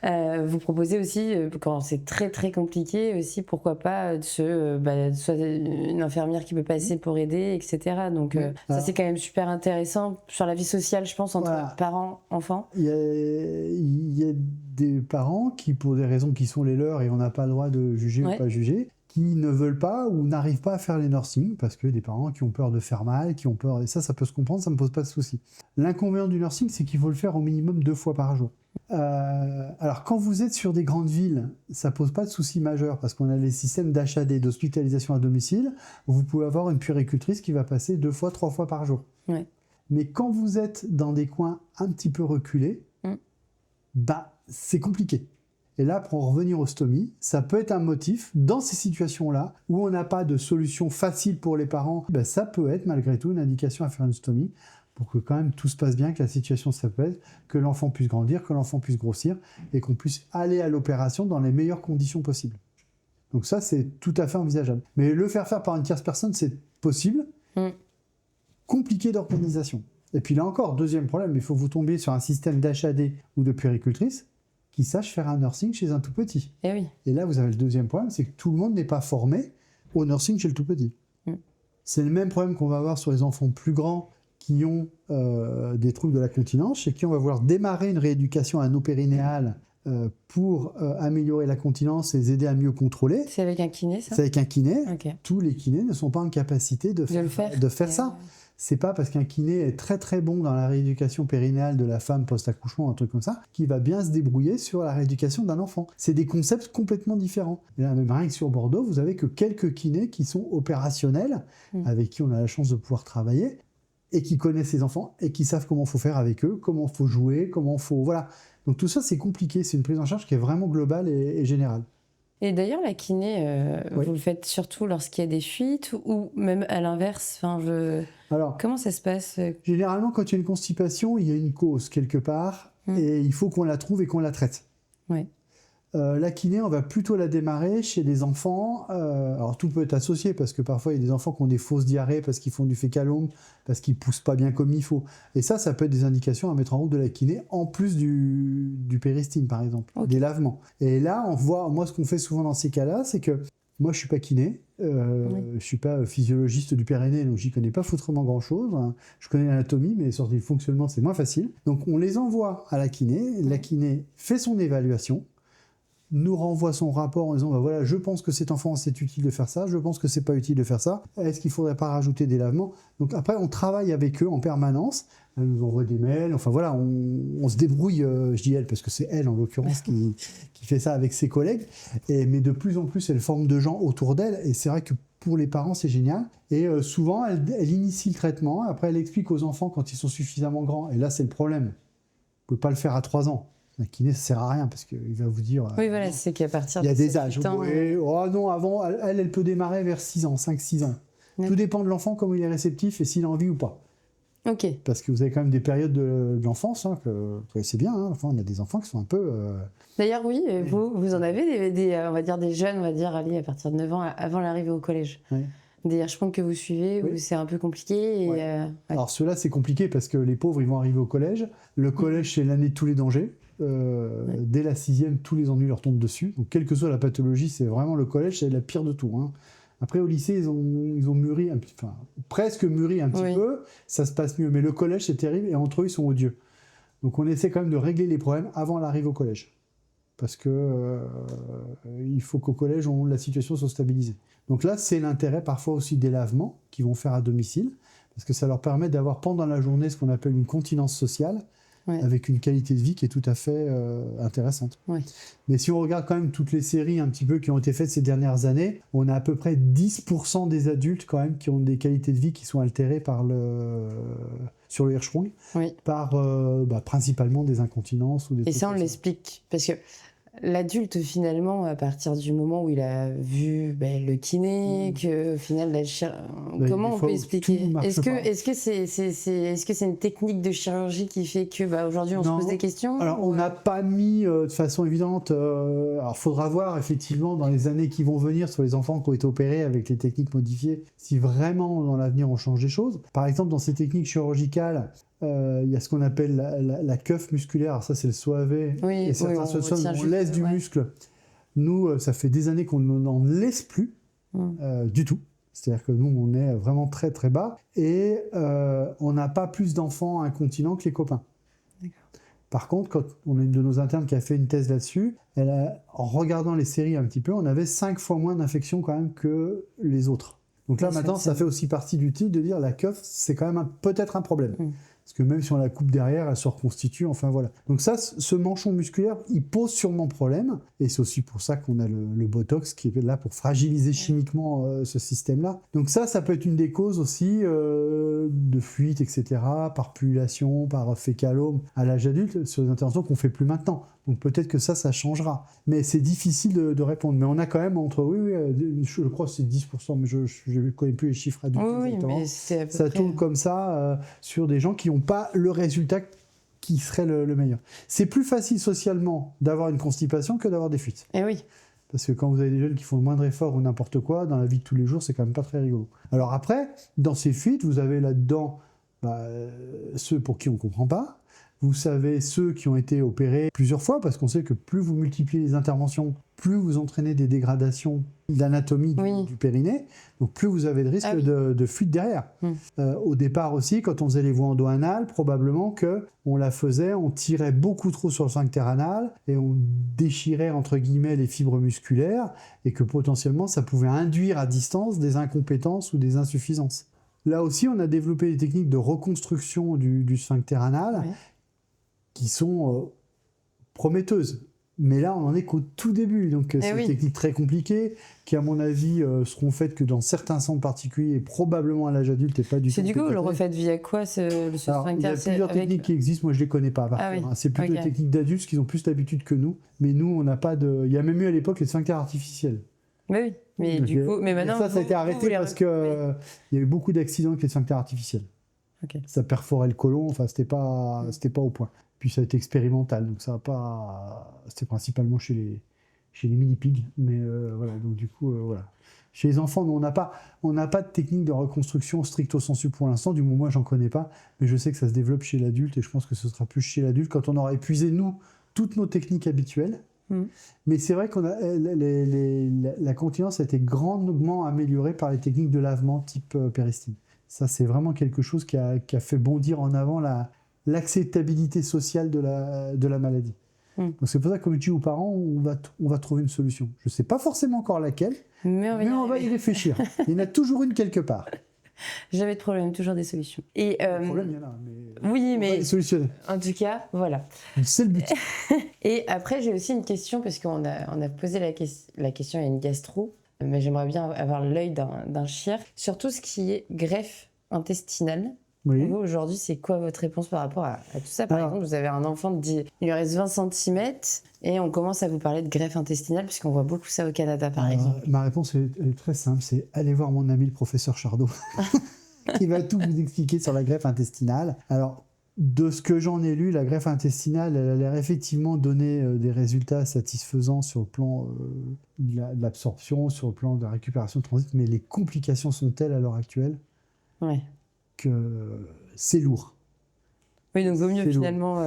Speaker 1: vous proposez aussi, quand c'est très très compliqué, aussi pourquoi pas soit une infirmière qui peut passer pour aider, etc. Donc ça c'est quand même super intéressant sur la vie sociale, je pense, entre parents, enfants.
Speaker 5: Il y a des parents qui, pour des raisons qui sont les leurs, et on n'a pas le droit de juger ou pas juger, qui ne veulent pas ou n'arrivent pas à faire les nursings, parce que des parents qui ont peur de faire mal, qui ont peur, et ça peut se comprendre, ça ne me pose pas de souci. L'inconvénient du nursing, c'est qu'il faut le faire au minimum 2 fois par jour. Alors quand vous êtes sur des grandes villes, ça pose pas de souci majeur, parce qu'on a les systèmes d'HAD, d'hospitalisation à domicile, où vous pouvez avoir une puéricultrice qui va passer 2 fois, 3 fois par jour.
Speaker 1: Ouais.
Speaker 5: Mais quand vous êtes dans des coins un petit peu reculés, c'est compliqué. Et là, pour en revenir aux stomies, ça peut être un motif, dans ces situations-là, où on n'a pas de solution facile pour les parents, ça peut être malgré tout une indication à faire une stomie, pour que quand même tout se passe bien, que la situation s'apaise, que l'enfant puisse grandir, que l'enfant puisse grossir, et qu'on puisse aller à l'opération dans les meilleures conditions possibles. Donc ça, c'est tout à fait envisageable. Mais le faire par une tierce personne, c'est possible, compliqué d'organisation. Et puis là encore, deuxième problème, il faut que vous tombiez sur un système d'HAD ou de puéricultrice qui sache faire un nursing chez un tout petit.
Speaker 1: Et oui.
Speaker 5: Et là, vous avez le deuxième problème, c'est que tout le monde n'est pas formé au nursing chez le tout petit. C'est le même problème qu'on va avoir sur les enfants plus grands qui ont des troubles de la continence, chez qui on va vouloir démarrer une rééducation anopérinéale pour améliorer la continence et les aider à mieux contrôler.
Speaker 1: C'est avec un kiné, ça ?
Speaker 5: C'est avec un kiné.
Speaker 1: Okay.
Speaker 5: Tous les kinés ne sont pas en capacité de faire ça. C'est pas parce qu'un kiné est très très bon dans la rééducation périnéale de la femme post-accouchement, un truc comme ça, qu'il va bien se débrouiller sur la rééducation d'un enfant. C'est des concepts complètement différents. Et là, même rien que sur Bordeaux, vous avez que quelques kinés qui sont opérationnels, avec qui on a la chance de pouvoir travailler, et qui connaissent les enfants, et qui savent comment il faut faire avec eux, comment il faut jouer, comment il faut... Voilà. Donc tout ça, c'est compliqué. C'est une prise en charge qui est vraiment globale et générale.
Speaker 1: Et d'ailleurs, la kiné, vous le faites surtout lorsqu'il y a des fuites ou même à l'inverse. Alors, comment ça se passe ?
Speaker 5: Généralement, quand il y a une constipation, il y a une cause quelque part et il faut qu'on la trouve et qu'on la traite.
Speaker 1: Ouais.
Speaker 5: La kiné, on va plutôt la démarrer chez les enfants. Alors, tout peut être associé parce que parfois, il y a des enfants qui ont des fausses diarrhées parce qu'ils font du fécalome, parce qu'ils ne poussent pas bien comme il faut. Et ça peut être des indications à mettre en route de la kiné, en plus du péristine, par exemple, des lavements. Et là, on voit, moi, ce qu'on fait souvent dans ces cas-là, c'est que moi, je ne suis pas kiné, je ne suis pas physiologiste du périnée, donc j'y connais pas foutrement grand-chose. Je connais l'anatomie, mais sorti le fonctionnement, c'est moins facile. Donc, on les envoie à la kiné. La kiné fait son évaluation, nous renvoie son rapport en disant voilà, je pense que cet enfant c'est utile de faire ça, je pense que c'est pas utile de faire ça, est-ce qu'il faudrait pas rajouter des lavements? Donc après on travaille avec eux en permanence, elle nous envoie des mails, enfin voilà, on se débrouille, je dis elle parce que c'est elle en l'occurrence qui fait ça avec ses collègues, mais de plus en plus elle forme de gens autour d'elle, et c'est vrai que pour les parents c'est génial, et souvent elle initie le traitement, après elle explique aux enfants quand ils sont suffisamment grands, et là c'est le problème, vous pouvez pas le faire à 3 ans. La kiné, ça sert à rien parce qu'il va vous dire...
Speaker 1: Oui, voilà, c'est qu'à partir
Speaker 5: il y a
Speaker 1: de
Speaker 5: des âges.
Speaker 1: Ans,
Speaker 5: oh non, avant, elle peut démarrer vers 6 ans, 5-6 ans. Ouais. Tout dépend de l'enfant, comment il est réceptif et s'il a envie ou pas.
Speaker 1: Ok.
Speaker 5: Parce que vous avez quand même des périodes de l'enfance que vous connaissez bien. Enfin, on a des enfants qui sont un peu...
Speaker 1: D'ailleurs, oui, vous en avez on va dire des jeunes, on va dire, allez, à partir de 9 ans, avant l'arrivée au collège.
Speaker 5: Oui.
Speaker 1: Des hirschsprung que vous suivez,
Speaker 5: Oui.
Speaker 1: où c'est un peu compliqué. Et,
Speaker 5: Ouais. Alors ceux-là, c'est compliqué parce que les pauvres, ils vont arriver au collège. Le collège, c'est l'année de tous les dangers. Dès la 6e, tous les ennuis leur tombent dessus. Donc, quelle que soit la pathologie, c'est vraiment le collège, c'est la pire de tout. Hein. Après, au lycée, ils ont mûri, presque mûri un petit peu. Ça se passe mieux. Mais le collège, c'est terrible. Et entre eux, ils sont odieux. Donc, on essaie quand même de régler les problèmes avant l'arrivée au collège. Parce que il faut qu'au collège, la situation soit stabilisée. Donc là, c'est l'intérêt parfois aussi des lavements qu'ils vont faire à domicile, parce que ça leur permet d'avoir pendant la journée ce qu'on appelle une continence sociale, avec une qualité de vie qui est tout à fait intéressante. Ouais. Mais si on regarde quand même toutes les séries un petit peu qui ont été faites ces dernières années, on a à peu près 10% des adultes quand même qui ont des qualités de vie qui sont altérées sur le hirschsprung, par principalement des incontinences ou des.
Speaker 1: Et ça, on l'explique parce que l'adulte, finalement, à partir du moment où il a vu le kiné, que au final, comment on peut expliquer? Est-ce que c'est une technique de chirurgie qui fait que aujourd'hui on se pose des questions?
Speaker 5: Alors, on n'a pas mis de façon évidente. Alors, faudra voir effectivement dans les années qui vont venir sur les enfants qui ont été opérés avec les techniques modifiées, si vraiment dans l'avenir on change des choses. Par exemple, dans ces techniques chirurgicales, il y a ce qu'on appelle la cuff musculaire. Alors ça, c'est le SOAV. Et certains on laisse du muscle. Nous, ça fait des années qu'on n'en laisse plus du tout. C'est-à-dire que nous, on est vraiment très très bas. Et on n'a pas plus d'enfants incontinents que les copains. Par contre, quand on a une de nos internes qui a fait une thèse là-dessus, en regardant les séries un petit peu, on avait 5 fois moins d'infections quand même que les autres. Donc là, maintenant, ça fait aussi partie du titre de dire la cuff, c'est quand même peut-être un problème. Parce que même si on la coupe derrière, elle se reconstitue, enfin voilà. Donc ça, ce manchon musculaire, il pose sûrement problème. Et c'est aussi pour ça qu'on a le Botox qui est là pour fragiliser chimiquement ce système-là. Donc ça peut être une des causes aussi de fuite, etc., par pullulation, par fécalome à l'âge adulte, sur des interventions qu'on ne fait plus maintenant. Donc peut-être que ça changera. Mais c'est difficile de répondre. Mais on a quand même je crois que c'est 10%, mais je ne connais plus les chiffres adultes exactement.
Speaker 1: Mais c'est à peu
Speaker 5: ça
Speaker 1: près...
Speaker 5: tourne comme ça sur des gens qui n'ont pas le résultat qui serait le meilleur. C'est plus facile socialement d'avoir une constipation que d'avoir des fuites.
Speaker 1: Eh oui.
Speaker 5: Parce que quand vous avez des jeunes qui font le moindre effort ou n'importe quoi, dans la vie de tous les jours, c'est quand même pas très rigolo. Alors après, dans ces fuites, vous avez là-dedans ceux pour qui on ne comprend pas. Vous savez, ceux qui ont été opérés plusieurs fois, parce qu'on sait que plus vous multipliez les interventions, plus vous entraînez des dégradations de l'anatomie du périnée, donc plus vous avez de risque de fuite derrière. Au départ aussi, quand on faisait les voies endo-anales, probablement qu'on la faisait, on tirait beaucoup trop sur le sphincter anal et on déchirait entre guillemets les fibres musculaires et que potentiellement ça pouvait induire à distance des incompétences ou des insuffisances. Là aussi, on a développé des techniques de reconstruction du sphincter anal qui sont prometteuses. Mais là, on en est qu'au tout début. Donc, c'est des techniques très compliquées qui, à mon avis, seront faites que dans certains centres particuliers et probablement à l'âge adulte et pas du tout.
Speaker 1: C'est du coup, vous le refaites via quoi, ce sphincter?
Speaker 5: Il y a plusieurs techniques qui existent. Moi, je ne les connais pas. C'est plutôt des techniques d'adultes qui ont plus d'habitude que nous. Mais nous, on n'a pas de... Il y a même eu à l'époque les sphincters artificiels.
Speaker 1: Oui, mais donc, du coup... Mais maintenant,
Speaker 5: ça a été arrêté parce qu'il y a eu beaucoup d'accidents avec les sphincters artificiels. Ça perforait le côlon. Enfin, c'était pas au point. Puis ça a été expérimental, donc ça a pas... C'était principalement chez les mini-pigs, mais voilà, donc du coup, voilà. Chez les enfants, on n'a pas de technique de reconstruction stricto sensu pour l'instant, du moins moi j'en connais pas, mais je sais que ça se développe chez l'adulte, et je pense que ce sera plus chez l'adulte quand on aura épuisé, nous, toutes nos techniques habituelles. Mais c'est vrai qu'on a la continence a été grandement améliorée par les techniques de lavement type péristyle. Ça, c'est vraiment quelque chose qui a fait bondir en avant l'acceptabilité sociale de la maladie. Donc c'est pour ça que, comme je dis aux parents, on va trouver une solution. Je ne sais pas forcément encore laquelle, mais on va y réfléchir. Il y en a toujours une quelque part.
Speaker 1: Jamais de problème, toujours des solutions. Et
Speaker 5: le problème, il y en a, mais
Speaker 1: oui, mais
Speaker 5: on va les solutionner.
Speaker 1: En tout cas, voilà.
Speaker 5: C'est le but.
Speaker 1: Et après, j'ai aussi une question, parce qu'on a posé la question à une gastro, mais j'aimerais bien avoir l'œil d'un chir, sur tout ce qui est greffe intestinale.
Speaker 5: Oui.
Speaker 1: Vous, aujourd'hui, c'est quoi votre réponse par rapport à tout ça? Par exemple, vous avez un enfant il lui reste 20 cm et on commence à vous parler de greffe intestinale, puisqu'on voit beaucoup ça au Canada, par exemple.
Speaker 5: Ma réponse est très simple, c'est aller voir mon ami le professeur Chardot. qui va tout vous expliquer sur la greffe intestinale. Alors, de ce que j'en ai lu, la greffe intestinale, elle a l'air effectivement donner des résultats satisfaisants sur le plan de l'absorption, sur le plan de la récupération de transit, mais les complications sont telles à l'heure actuelle
Speaker 1: Ouais.
Speaker 5: que c'est lourd.
Speaker 1: Oui, donc vaut mieux
Speaker 5: C'est lourd.
Speaker 1: finalement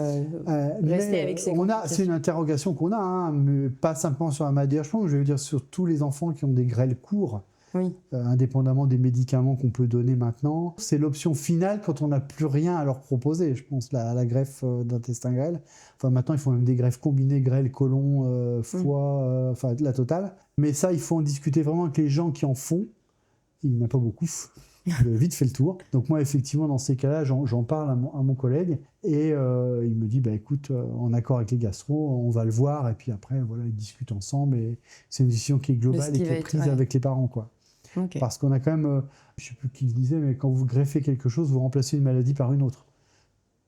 Speaker 1: rester avec ses
Speaker 5: C'est
Speaker 1: complications.
Speaker 5: une interrogation qu'on a, hein, mais pas simplement sur la maladie Hirschsprung, je veux dire sur tous les enfants qui ont des grêles courts,
Speaker 1: Oui,
Speaker 5: indépendamment des médicaments qu'on peut donner maintenant. C'est l'option finale quand on n'a plus rien à leur proposer, je pense, la greffe d'intestin grêle. Enfin, maintenant, ils font même des greffes combinées, grêle, côlon, foie, enfin, la totale. Mais ça, il faut en discuter vraiment avec les gens qui en font. Il n'y en a pas beaucoup. J'ai vite fait le tour. Donc moi, effectivement, dans ces cas-là, j'en parle à mon collègue et il me dit, bah, écoute, en accord avec les gastros, on va le voir et puis après, voilà, ils discutent ensemble et c'est une décision qui est globale et qui est prise avec les parents, quoi.
Speaker 1: ok.
Speaker 5: Parce qu'on a quand même, je ne sais plus qui le disait, mais quand vous greffez quelque chose, vous remplacez une maladie par une autre.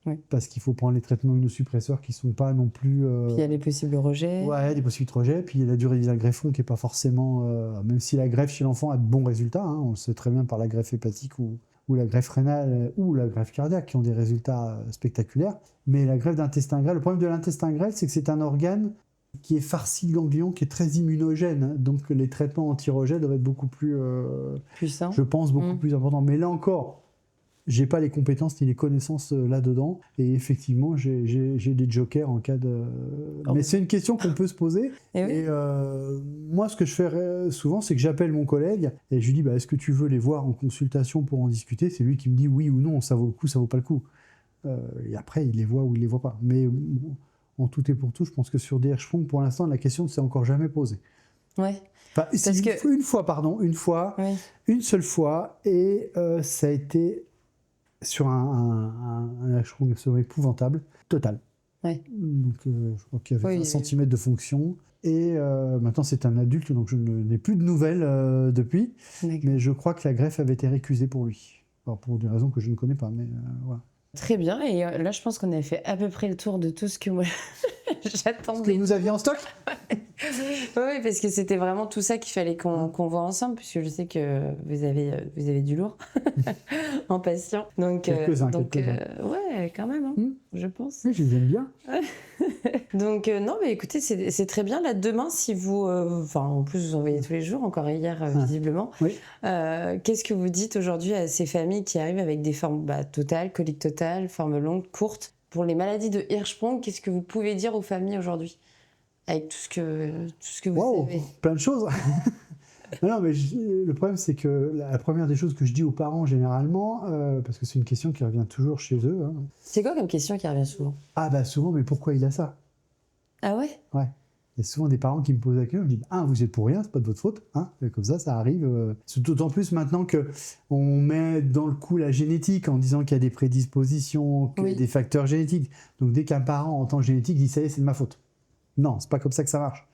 Speaker 1: Oui.
Speaker 5: Parce qu'il faut prendre les traitements immunosuppresseurs qui ne sont pas non plus...
Speaker 1: Puis il y a les possibles rejets.
Speaker 5: Ouais, des possibilités de rejet. Puis il y a la durée de vie d'un greffon qui n'est pas forcément... même si la greffe chez l'enfant a de bons résultats, hein, on le sait très bien par la greffe hépatique ou la greffe rénale ou la greffe cardiaque qui ont des résultats spectaculaires. Mais la greffe d'intestin grêle, le problème de l'intestin grêle, c'est que c'est un organe qui est farci de ganglions, qui est très immunogène. Donc les traitements anti-rejet doivent être beaucoup plus...
Speaker 1: Puissant.
Speaker 5: je pense beaucoup plus importants. Mais là encore... j'ai pas les compétences ni les connaissances là-dedans. Et effectivement, j'ai des jokers en cas de... Mais c'est une question qu'on peut se poser.
Speaker 1: Et oui.
Speaker 5: Et moi, ce que je fais souvent, c'est que j'appelle mon collègue et je lui dis, bah, est-ce que tu veux les voir en consultation pour en discuter? C'est lui qui me dit oui ou non, ça vaut le coup, ça vaut pas le coup. Et après, il les voit ou il les voit pas. Mais en tout et pour tout, je pense que sur des Hirschsprung, pour l'instant, la question ne s'est encore jamais posée.
Speaker 1: Ouais.
Speaker 5: Enfin, une fois,
Speaker 1: Oui.
Speaker 5: une seule fois, et ça a été sur un Hirschsprung absolument épouvantable, total.
Speaker 1: Ouais.
Speaker 5: Donc, je crois qu'il y avait
Speaker 1: Oui,
Speaker 5: 1 centimètre de fonction. Et maintenant, c'est un adulte, donc je n'ai plus de nouvelles depuis.
Speaker 1: D'accord.
Speaker 5: Mais je crois que la greffe avait été récusée pour lui. Alors, pour des raisons que je ne connais pas, mais voilà.
Speaker 1: Très bien. Et là, je pense qu'on a fait à peu près le tour de tout ce que moi
Speaker 5: Que
Speaker 1: j'attendais.
Speaker 5: vous aviez en stock?
Speaker 1: Oui, parce que c'était vraiment tout ça qu'il fallait qu'on voit ensemble, puisque je sais que vous avez du lourd en patient. Donc,
Speaker 5: Quelques-uns.
Speaker 1: ouais, quand même, hein, je pense.
Speaker 5: Oui, je les aime bien.
Speaker 1: Donc, non, mais écoutez, c'est très bien. Là, demain, si vous... Enfin, en plus, vous en voyez tous les jours, encore hier, visiblement.
Speaker 5: Oui.
Speaker 1: Qu'est-ce que vous dites aujourd'hui à ces familles qui arrivent avec des formes totales, coliques totales, formes longues, courtes? Pour les maladies de Hirschsprung, qu'est-ce que vous pouvez dire aux familles aujourd'hui? Avec tout ce que vous
Speaker 5: Wow,
Speaker 1: savez.
Speaker 5: plein de choses. Non, mais le problème, c'est que la première des choses que je dis aux parents, généralement, parce que c'est une question qui revient toujours chez eux. Hein.
Speaker 1: C'est quoi comme question qui revient souvent?
Speaker 5: Ah bah souvent, mais pourquoi il a ça?
Speaker 1: Ah ouais?
Speaker 5: Ouais. Il y a souvent des parents qui me posent la question, je dis, vous êtes pour rien, c'est pas de votre faute. Hein. Et comme ça arrive. C'est d'autant plus maintenant qu'on met dans le coup la génétique en disant qu'il y a des prédispositions, qu'il y a des facteurs génétiques. Donc dès qu'un parent entend génétique, il dit, ça y est, c'est de ma faute. Non, c'est pas comme ça que ça marche.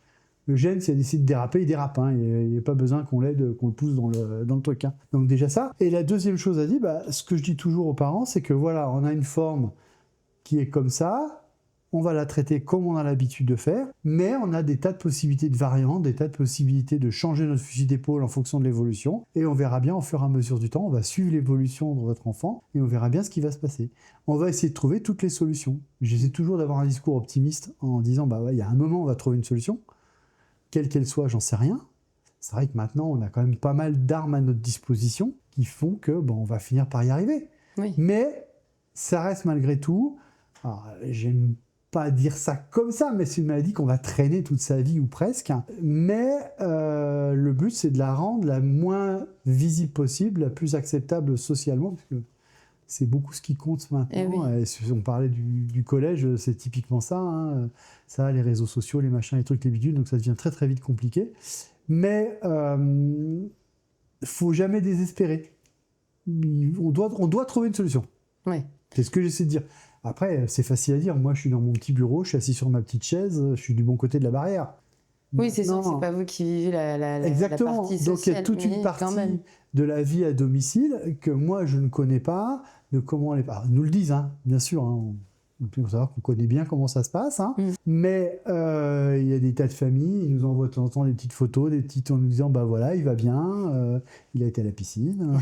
Speaker 5: Le gène, s'il décide de déraper, il dérape. Hein. Il n'y a pas besoin qu'on l'aide, qu'on le pousse dans le truc. Hein. Donc déjà ça. Et la deuxième chose à dire, ce que je dis toujours aux parents, c'est que voilà, on a une forme qui est comme ça, on va la traiter comme on a l'habitude de faire, mais on a des tas de possibilités de variantes, des tas de possibilités de changer notre fusil d'épaule en fonction de l'évolution, et on verra bien au fur et à mesure du temps, on va suivre l'évolution de votre enfant, et on verra bien ce qui va se passer. On va essayer de trouver toutes les solutions. J'essaie toujours d'avoir un discours optimiste en disant, il y a un moment, on va trouver une solution, quelle qu'elle soit, j'en sais rien. C'est vrai que maintenant, on a quand même pas mal d'armes à notre disposition qui font que on va finir par y arriver.
Speaker 1: Oui.
Speaker 5: Mais ça reste malgré tout, alors, j'aime pas dire ça comme ça, mais c'est une maladie qu'on va traîner toute sa vie ou presque. Mais le but, c'est de la rendre la moins visible possible, la plus acceptable socialement, parce que c'est beaucoup ce qui compte maintenant.
Speaker 1: Eh oui.
Speaker 5: Et on parlait du collège, c'est typiquement ça. Hein. Ça, les réseaux sociaux, les machins, les trucs, les bidules, donc ça devient très très vite compliqué. Mais faut jamais désespérer. On doit trouver une solution.
Speaker 1: Oui.
Speaker 5: C'est ce que j'essaie de dire. Après, c'est facile à dire. Moi, je suis dans mon petit bureau, je suis assis sur ma petite chaise, je suis du bon côté de la barrière.
Speaker 1: Oui, c'est sûr que c'est pas vous qui vivez la
Speaker 5: Exactement.
Speaker 1: partie sociale.
Speaker 5: Donc, il y a toute une partie de la vie à domicile que moi, je ne connais pas, de comment les parents nous le disent, hein, bien sûr. Hein. On peut savoir qu'on connaît bien comment ça se passe. Hein. Mais il y a des tas de familles, ils nous envoient de temps en temps des petites photos, en nous disant, voilà, il va bien, il a été à la piscine.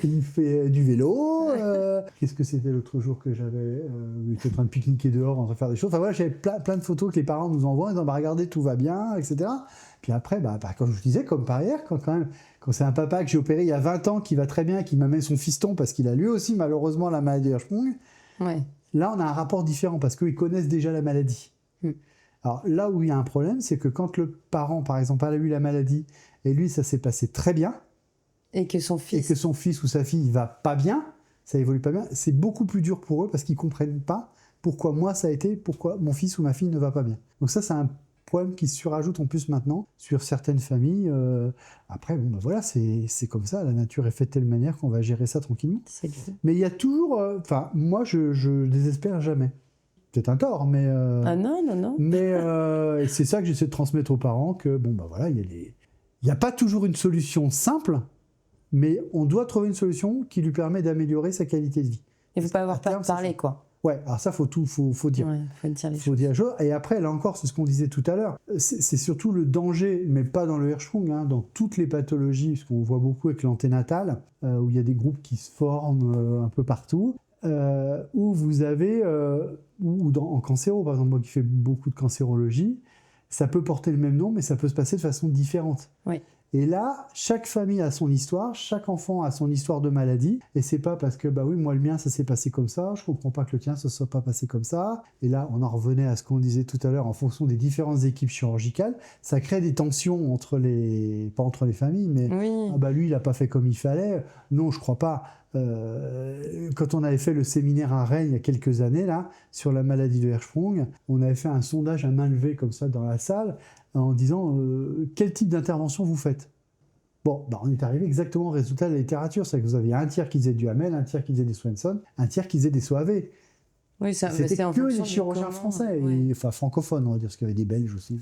Speaker 5: il fait du vélo. Qu'est-ce que c'était l'autre jour que j'avais il était en train de pique-niquer dehors, en train de faire des choses. Enfin voilà, j'avais plein de photos que les parents nous envoient en disant regardez, tout va bien, etc. Puis après, quand je vous disais, comme par hier, quand c'est un papa que j'ai opéré il y a 20 ans qui va très bien, qui m'amène son fiston parce qu'il a lui aussi malheureusement la maladie de Hirschsprung, là on a un rapport différent parce qu'ils connaissent déjà la maladie. Alors là où il y a un problème, c'est que quand le parent, par exemple, a eu la maladie et lui ça s'est passé très bien,
Speaker 1: et que son fils
Speaker 5: ou sa fille va pas bien, ça évolue pas bien, c'est beaucoup plus dur pour eux parce qu'ils comprennent pas pourquoi moi ça a été, pourquoi mon fils ou ma fille ne va pas bien. Donc ça c'est un problème qui se surajoute en plus maintenant sur certaines familles. Après, voilà, c'est comme ça, la nature est faite de telle manière qu'on va gérer ça tranquillement. Mais il y a toujours... moi, je désespère jamais. C'est un tort, mais...
Speaker 1: Ah non.
Speaker 5: Mais c'est ça que j'essaie de transmettre aux parents, que voilà, il n'y a pas toujours une solution simple, mais on doit trouver une solution qui lui permet d'améliorer sa qualité de vie.
Speaker 1: Il ne faut pas avoir peur de parler, quoi.
Speaker 5: Ouais, alors ça, faut dire.
Speaker 1: Faut dire les choses.
Speaker 5: Et après, là encore, c'est ce qu'on disait tout à l'heure, c'est surtout le danger, mais pas dans le Hirschsprung, dans toutes les pathologies, ce qu'on voit beaucoup avec l'anténatal, où il y a des groupes qui se forment un peu partout, où vous avez, en cancéro, par exemple, moi qui fais beaucoup de cancérologie, ça peut porter le même nom, mais ça peut se passer de façon différente.
Speaker 1: Oui.
Speaker 5: Et là, chaque famille a son histoire, chaque enfant a son histoire de maladie, et c'est pas parce que, oui, moi le mien, ça s'est passé comme ça, je comprends pas que le tien, ça soit pas passé comme ça. Et là, on en revenait à ce qu'on disait tout à l'heure, en fonction des différentes équipes chirurgicales, ça crée des tensions pas entre les familles, mais lui, il a pas fait comme il fallait. Non, je crois pas. Quand on avait fait le séminaire à Rennes il y a quelques années, là, sur la maladie de Hirschsprung, on avait fait un sondage à main levée comme ça dans la salle, en disant quel type d'intervention vous faites. Bon, on est arrivé exactement au résultat de la littérature, c'est que vous aviez un tiers qui faisait du Hamel, un tiers qui faisait des Swenson, un tiers qui faisait des SOAV.
Speaker 1: Oui,
Speaker 5: c'était que les chirurgiens français, enfin francophones, on va dire, parce qu'il y avait des Belges aussi.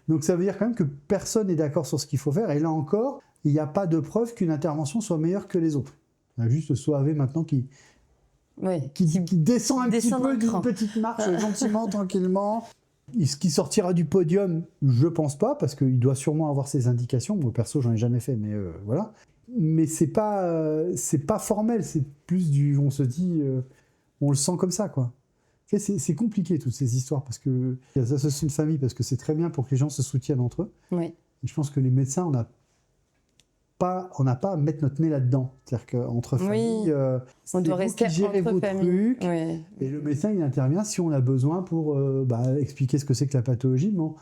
Speaker 5: Donc ça veut dire quand même que personne n'est d'accord sur ce qu'il faut faire, et là encore, il n'y a pas de preuve qu'une intervention soit meilleure que les autres. Il y a juste le SOAV maintenant qui descend un petit peu d'une petite marche, gentiment, tranquillement. Est-ce qu'il sortira du podium? Je pense pas, parce qu'il doit sûrement avoir ses indications. Moi, perso, j'en ai jamais fait, mais voilà. Mais c'est pas formel, c'est plus on se dit, on le sent comme ça, quoi. C'est compliqué, toutes ces histoires, parce que ça c'est une famille, parce que c'est très bien pour que les gens se soutiennent entre eux.
Speaker 1: Oui.
Speaker 5: Et je pense que les médecins, on n'a pas à mettre notre nez là-dedans. C'est-à-dire qu'entre familles,
Speaker 1: on doit rester entre familles.
Speaker 5: Et le médecin, il intervient si on a besoin pour expliquer ce que c'est que la pathologie. Bon,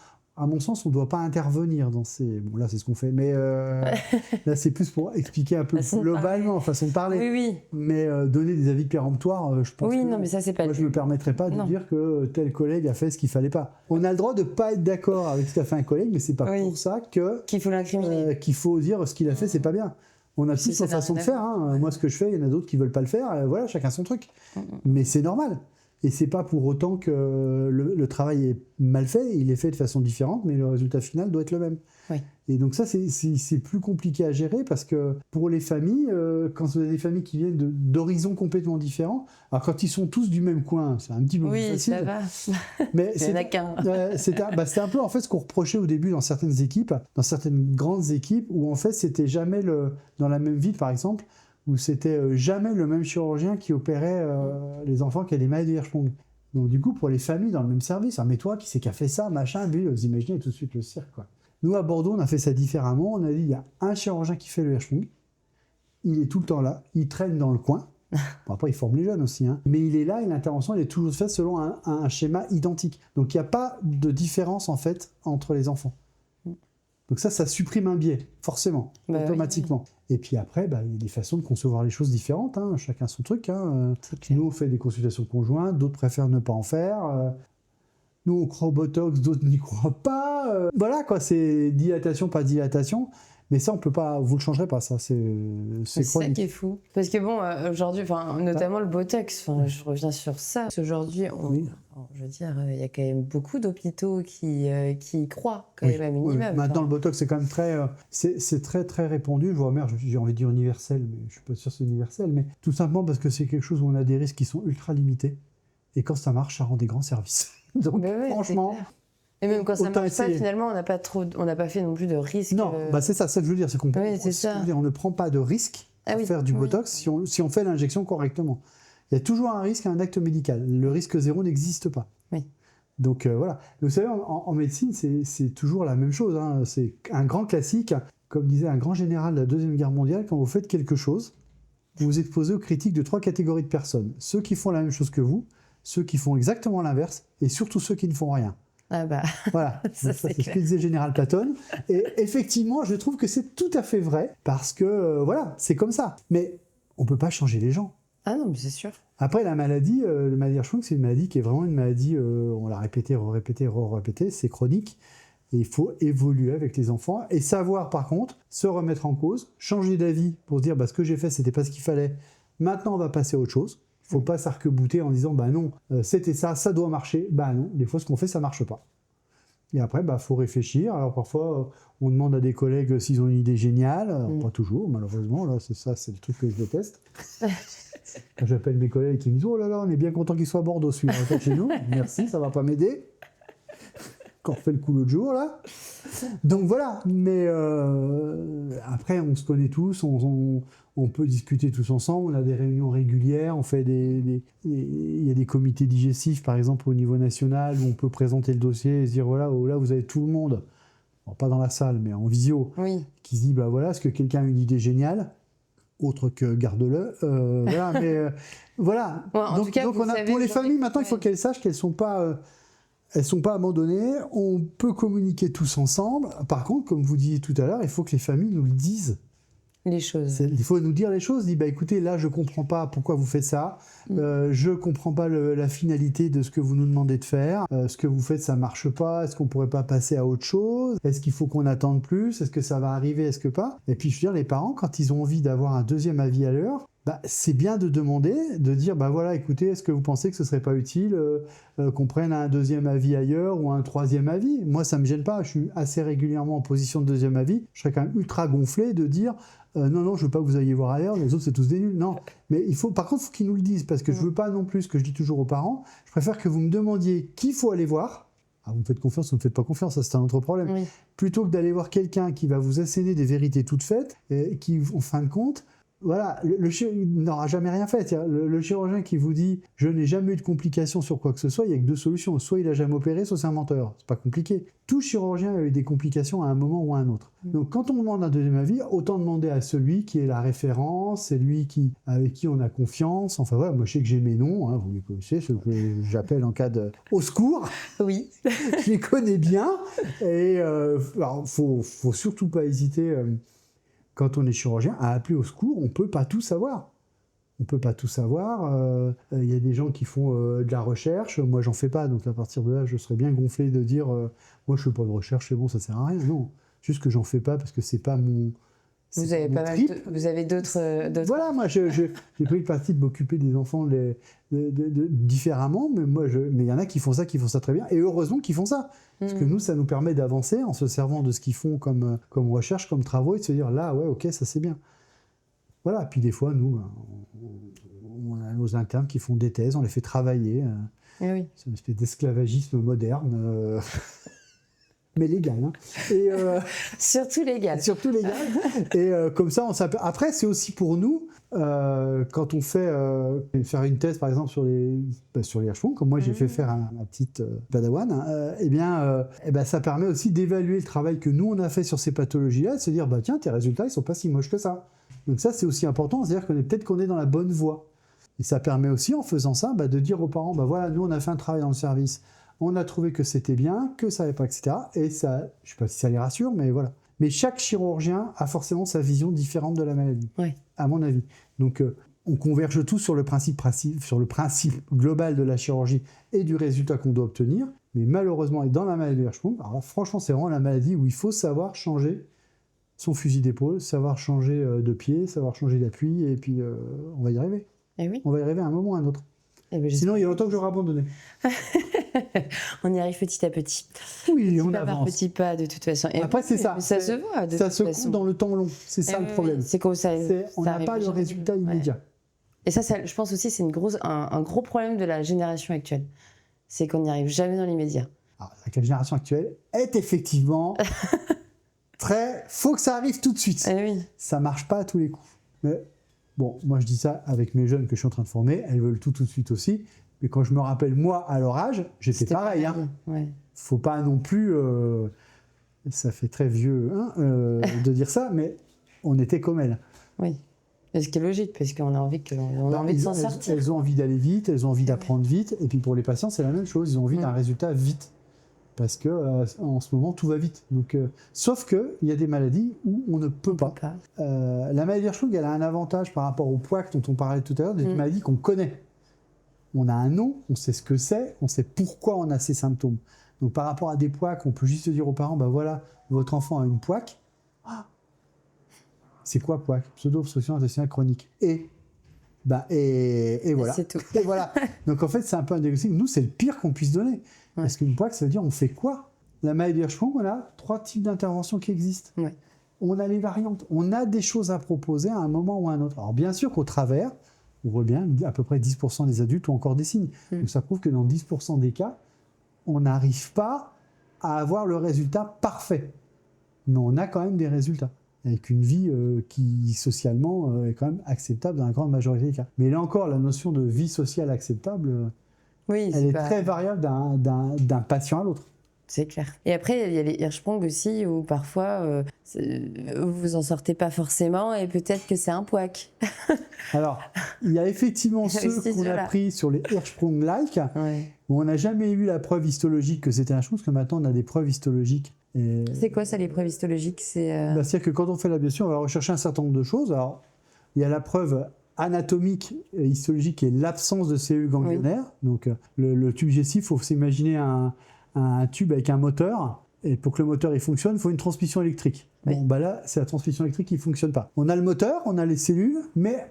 Speaker 5: à mon sens, on ne doit pas intervenir dans ces... Bon, là, c'est ce qu'on fait, mais là, c'est plus pour expliquer un peu globalement, façon de parler.
Speaker 1: Oui.
Speaker 5: Mais donner des avis péremptoires, je pense
Speaker 1: non, mais ça, c'est pas...
Speaker 5: Moi, je ne me permettrais pas de dire que tel collègue a fait ce qu'il ne fallait pas. On a le droit de ne pas être d'accord avec ce qu'a fait un collègue, mais ce n'est pas pour ça qu'il
Speaker 1: faut l'incriminer.
Speaker 5: Qu'il faut dire ce qu'il a fait, c'est pas bien. On a tous nos façons de faire. Moi, ce que je fais, il y en a d'autres qui ne veulent pas le faire. Voilà, chacun son truc. Mais c'est normal. Et c'est pas pour autant que le travail est mal fait, il est fait de façon différente, mais le résultat final doit être le même. Et donc ça, c'est plus compliqué à gérer, parce que pour les familles, quand vous avez des familles qui viennent d'horizons complètement différents, alors quand ils sont tous du même coin, c'est un petit peu plus facile.
Speaker 1: Oui, ça va.
Speaker 5: Mais
Speaker 1: il n'y en a qu'un.
Speaker 5: C'était un peu en fait ce qu'on reprochait au début dans certaines équipes, dans certaines grandes équipes, où en fait c'était jamais dans la même ville, par exemple, où c'était jamais le même chirurgien qui opérait les enfants qui avaient des maladies de Hirschsprung. Donc du coup, pour les familles dans le même service, mais toi, qui c'est qui a fait ça, machin, vous imaginez tout de suite le cirque, quoi. Nous, à Bordeaux, on a fait ça différemment. On a dit, il y a un chirurgien qui fait le Hirschsprung, il est tout le temps là, il traîne dans le coin. Bon, après, il forme les jeunes aussi, mais il est là, et l'intervention, elle est toujours faite selon un schéma identique. Donc il n'y a pas de différence, en fait, entre les enfants. Donc ça supprime un biais, forcément, automatiquement. Oui. Et puis après, il y a des façons de concevoir les choses différentes, chacun son truc. Nous, on fait des consultations conjointes, d'autres préfèrent ne pas en faire. Nous, on croit au Botox, d'autres n'y croient pas. Voilà, quoi, c'est dilatation, pas dilatation. Mais ça, on peut pas, vous le changerez pas, ça, c'est
Speaker 1: ça qui est fou. Parce que bon, aujourd'hui, notamment le Botox, je reviens sur ça. Aujourd'hui, je veux dire, il y a quand même beaucoup d'hôpitaux qui y croient, quand même, à minimum.
Speaker 5: Maintenant, le Botox, c'est quand même c'est très, très répandu. Je vois, j'ai envie de dire universel, mais je suis pas sûr que c'est universel, mais tout simplement parce que c'est quelque chose où on a des risques qui sont ultra limités. Et quand ça marche, ça rend des grands services. Donc, franchement...
Speaker 1: Et même quand ça marche pas, finalement, on n'a pas fait non plus de risques.
Speaker 5: Non, c'est ça que je veux dire, c'est qu'on on ne prend pas de risques
Speaker 1: Ah oui,
Speaker 5: faire du
Speaker 1: oui.
Speaker 5: Botox si on fait l'injection correctement. Il y a toujours un risque à un acte médical. Le risque zéro n'existe pas.
Speaker 1: Oui.
Speaker 5: Donc voilà. Mais vous savez, en médecine, c'est toujours la même chose. Hein. C'est un grand classique. Comme disait un grand général de la Deuxième Guerre mondiale, quand vous faites quelque chose, vous vous exposez aux critiques de 3 catégories de personnes. Ceux qui font la même chose que vous, ceux qui font exactement l'inverse, et surtout ceux qui ne font rien.
Speaker 1: Ah bah,
Speaker 5: Voilà,
Speaker 1: Ça,
Speaker 5: donc ça,
Speaker 1: c'est
Speaker 5: c'est ce que disait le général Patton. Et effectivement, je trouve que c'est tout à fait vrai, parce que voilà, c'est comme ça. Mais on ne peut pas changer les gens.
Speaker 1: ah non, mais c'est sûr.
Speaker 5: Après, la maladie Hirschsprung, c'est une maladie qui est vraiment une maladie, on l'a répété, répété, c'est chronique. Et il faut évoluer avec les enfants et savoir, par contre, se remettre en cause, changer d'avis pour se dire ce que j'ai fait, c'était pas ce qu'il fallait. Maintenant, on va passer à autre chose. Il ne faut pas s'arc-bouter en disant non, c'était ça, ça doit marcher. Non, des fois, ce qu'on fait, ça marche pas. Et après, faut réfléchir. Alors parfois, on demande à des collègues s'ils ont une idée géniale. Alors, pas toujours, malheureusement. Là, c'est le truc que je déteste. Quand j'appelle mes collègues qui me disent « Oh là là, on est bien content qu'il soit à Bordeaux, celui-là, en fait, chez nous. Merci, ça va pas m'aider. » Quand on fait le coup l'autre jour, là. Donc voilà. Mais après, on se connaît tous. On peut discuter tous ensemble. On a des réunions régulières. On fait il y a des comités digestifs, par exemple, au niveau national, où on peut présenter le dossier et se dire voilà, là, vous avez tout le monde. Bon, pas dans la salle, mais en visio.
Speaker 1: Oui.
Speaker 5: Qui se dit voilà, est-ce que quelqu'un a une idée géniale autre que garde-le. Voilà, mais voilà.
Speaker 1: Ouais, en tout cas,
Speaker 5: donc
Speaker 1: vous
Speaker 5: on a,
Speaker 1: savez
Speaker 5: pour les
Speaker 1: aujourd'hui,
Speaker 5: familles, maintenant, il faut
Speaker 1: ouais.
Speaker 5: qu'elles sachent qu'elles sont pas abandonnées. On peut communiquer tous ensemble. Par contre, comme vous disiez tout à l'heure, il faut que les familles nous le disent.
Speaker 1: Les choses.
Speaker 5: Il faut nous dire les choses. Dire écoutez, là, je comprends pas pourquoi vous faites ça. Je comprends pas la finalité de ce que vous nous demandez de faire. Ce que vous faites, ça marche pas. Est-ce qu'on pourrait pas passer à autre chose? Est-ce qu'il faut qu'on attende plus? Est-ce que ça va arriver? Est-ce que pas? Et puis, je veux dire, les parents, quand ils ont envie d'avoir un deuxième avis à l'heure, c'est bien de demander, de dire voilà, écoutez, est-ce que vous pensez que ce serait pas utile qu'on prenne un deuxième avis ailleurs ou un troisième avis? Moi, ça me gêne pas. Je suis assez régulièrement en position de deuxième avis. Je serais quand même ultra gonflé de dire non, je veux pas que vous alliez voir ailleurs, les autres c'est tous des nuls. Non, mais par contre, il faut qu'ils nous le disent, parce que je veux pas non plus, ce que je dis toujours aux parents, je préfère que vous me demandiez qui faut aller voir. Ah, vous me faites confiance, vous me faites pas confiance, ça c'est un autre problème.
Speaker 1: Oui.
Speaker 5: Plutôt que d'aller voir quelqu'un qui va vous asséner des vérités toutes faites, et qui, en fin de compte, voilà, le chirurgien n'aura jamais rien fait. Le chirurgien qui vous dit « je n'ai jamais eu de complications sur quoi que ce soit », il n'y a que 2 solutions. Soit il a jamais opéré, soit c'est un menteur. C'est pas compliqué. Tout chirurgien a eu des complications à un moment ou à un autre. Donc quand on demande un deuxième avis, autant demander à celui qui est la référence, c'est lui avec qui on a confiance. Enfin voilà, moi je sais que j'ai mes noms, vous les connaissez, ceux que j'appelle en cas de au secours.
Speaker 1: Oui.
Speaker 5: Je les connais bien. Et alors, faut surtout pas hésiter... quand on est chirurgien, à appeler au secours, on ne peut pas tout savoir. On ne peut pas tout savoir. Y a des gens qui font de la recherche. Moi, j'en fais pas. Donc, à partir de là, je serais bien gonflé de dire moi, je ne fais pas de recherche, c'est bon, ça ne sert à rien. Non, juste que j'en fais pas parce que c'est pas mon.
Speaker 1: Vous avez pas mal vous avez d'autres.
Speaker 5: Voilà, moi, j'ai pris le parti de m'occuper des enfants différemment. Mais il y en a qui font ça très bien. Et heureusement qu'ils font ça. Parce que nous, ça nous permet d'avancer en se servant de ce qu'ils font comme recherche, comme travaux, et de se dire là, ouais, ok, ça c'est bien. Voilà, puis des fois, nous, on a nos internes qui font des thèses, on les fait travailler.
Speaker 1: Oui.
Speaker 5: C'est une espèce d'esclavagisme moderne, mais légal. Hein. Et,
Speaker 1: surtout légal.
Speaker 5: Surtout légal. Et comme ça, après, c'est aussi pour nous, quand on fait faire une thèse, par exemple, sur les Hirschsprung, comme moi j'ai fait faire à ma petite padawan, ça permet aussi d'évaluer le travail que nous on a fait sur ces pathologies-là, et de se dire tiens, tes résultats ils sont pas si moches que ça. Donc ça c'est aussi important, c'est-à-dire qu'on est dans la bonne voie. Et ça permet aussi, en faisant ça, de dire aux parents voilà, nous on a fait un travail dans le service, on a trouvé que c'était bien, que ça n'allait pas, etc. Et ça, je sais pas si ça les rassure, mais voilà. Mais chaque chirurgien a forcément sa vision différente de la maladie, à mon avis. Donc, on converge tous sur le principe global de la chirurgie et du résultat qu'on doit obtenir. Mais malheureusement, et dans la maladie de Hirschsprung, alors franchement, c'est vraiment la maladie où il faut savoir changer son fusil d'épaule, savoir changer de pied, savoir changer d'appui, et puis on va y arriver.
Speaker 1: Et oui.
Speaker 5: On va y arriver à un moment ou à un autre. Sinon, il y a longtemps que j'aurais abandonné.
Speaker 1: On y arrive petit à petit.
Speaker 5: Oui, on
Speaker 1: pas
Speaker 5: avance.
Speaker 1: Par petits pas, de toute façon. Et
Speaker 5: après, c'est ça.
Speaker 1: Ça se voit, de toute
Speaker 5: façon. Ça se compte dans le temps long. C'est ça le problème.
Speaker 1: C'est comme ça.
Speaker 5: On n'a pas le résultat immédiat.
Speaker 1: Et ça, je pense aussi, c'est un gros problème de la génération actuelle. C'est qu'on n'y arrive jamais dans l'immédiat.
Speaker 5: Alors, la génération actuelle est effectivement faut que ça arrive tout de suite.
Speaker 1: Oui.
Speaker 5: Ça marche pas à tous les coups. Mais Bon, moi je dis ça avec mes jeunes que je suis en train de former, elles veulent tout de suite aussi. Mais quand je me rappelle, moi, à leur âge, j'étais pareil. Hein.
Speaker 1: Ouais.
Speaker 5: Faut pas non plus... ça fait très vieux de dire ça, mais on était comme elles.
Speaker 1: Oui. Et ce qui est logique, parce qu'on a envie, de s'en sortir.
Speaker 5: Elles ont envie d'aller vite, elles ont envie d'apprendre vite. Et puis pour les patients, c'est la même chose. Ils ont envie d'un résultat vite. Parce que en ce moment, tout va vite. Donc, sauf qu'il y a des maladies où on ne peut pas. La maladie d'Hirschsprung, elle a un avantage par rapport au POAC dont on parlait tout à l'heure, des maladies qu'on connaît. On a un nom, on sait ce que c'est, on sait pourquoi on a ces symptômes. Donc par rapport à des POAC, on peut juste dire aux parents, voilà, votre enfant a une POAC. Ah, c'est quoi POAC? Pseudo-obstruction intestinale chronique. Et voilà.
Speaker 1: C'est tout.
Speaker 5: Et voilà. Donc en fait, c'est un peu un diagnostic. Nous, c'est le pire qu'on puisse donner. Ouais. Parce qu'une POAC, ça veut dire on fait quoi? La maladie d'Hirschsprung, on a 3 types d'interventions qui existent. Ouais. On a les variantes. On a des choses à proposer à un moment ou à un autre. Alors bien sûr qu'au travers, on voit bien à peu près 10% des adultes ont encore des signes. Donc ça prouve que dans 10% des cas, on n'arrive pas à avoir le résultat parfait. Mais on a quand même des résultats. Avec une vie qui, socialement, est quand même acceptable dans la grande majorité des cas. Mais là encore, la notion de vie sociale acceptable, elle est très variable d'un patient à l'autre.
Speaker 1: C'est clair. Et après, il y a les Hirschsprung aussi, où parfois, vous en sortez pas forcément, et peut-être que c'est un POAC. Alors, il y a effectivement ceux qu'on a pris sur les Hirschsprung-like, où on n'a jamais eu la preuve histologique que c'était un Hirschsprung, parce que maintenant, on a des preuves histologiques. C'est quoi ça, les preuves histologiques?
Speaker 5: C'est-à-dire que quand on fait la biopsie, on va rechercher un certain nombre de choses. Alors, il y a la preuve anatomique et histologique qui est l'absence de cellules ganglionnaires. Donc, le tube digestif, il faut s'imaginer un tube avec un moteur, et pour que le moteur il fonctionne, il faut une transmission électrique. Bon, là, c'est la transmission électrique qui ne fonctionne pas. On a le moteur, on a les cellules, mais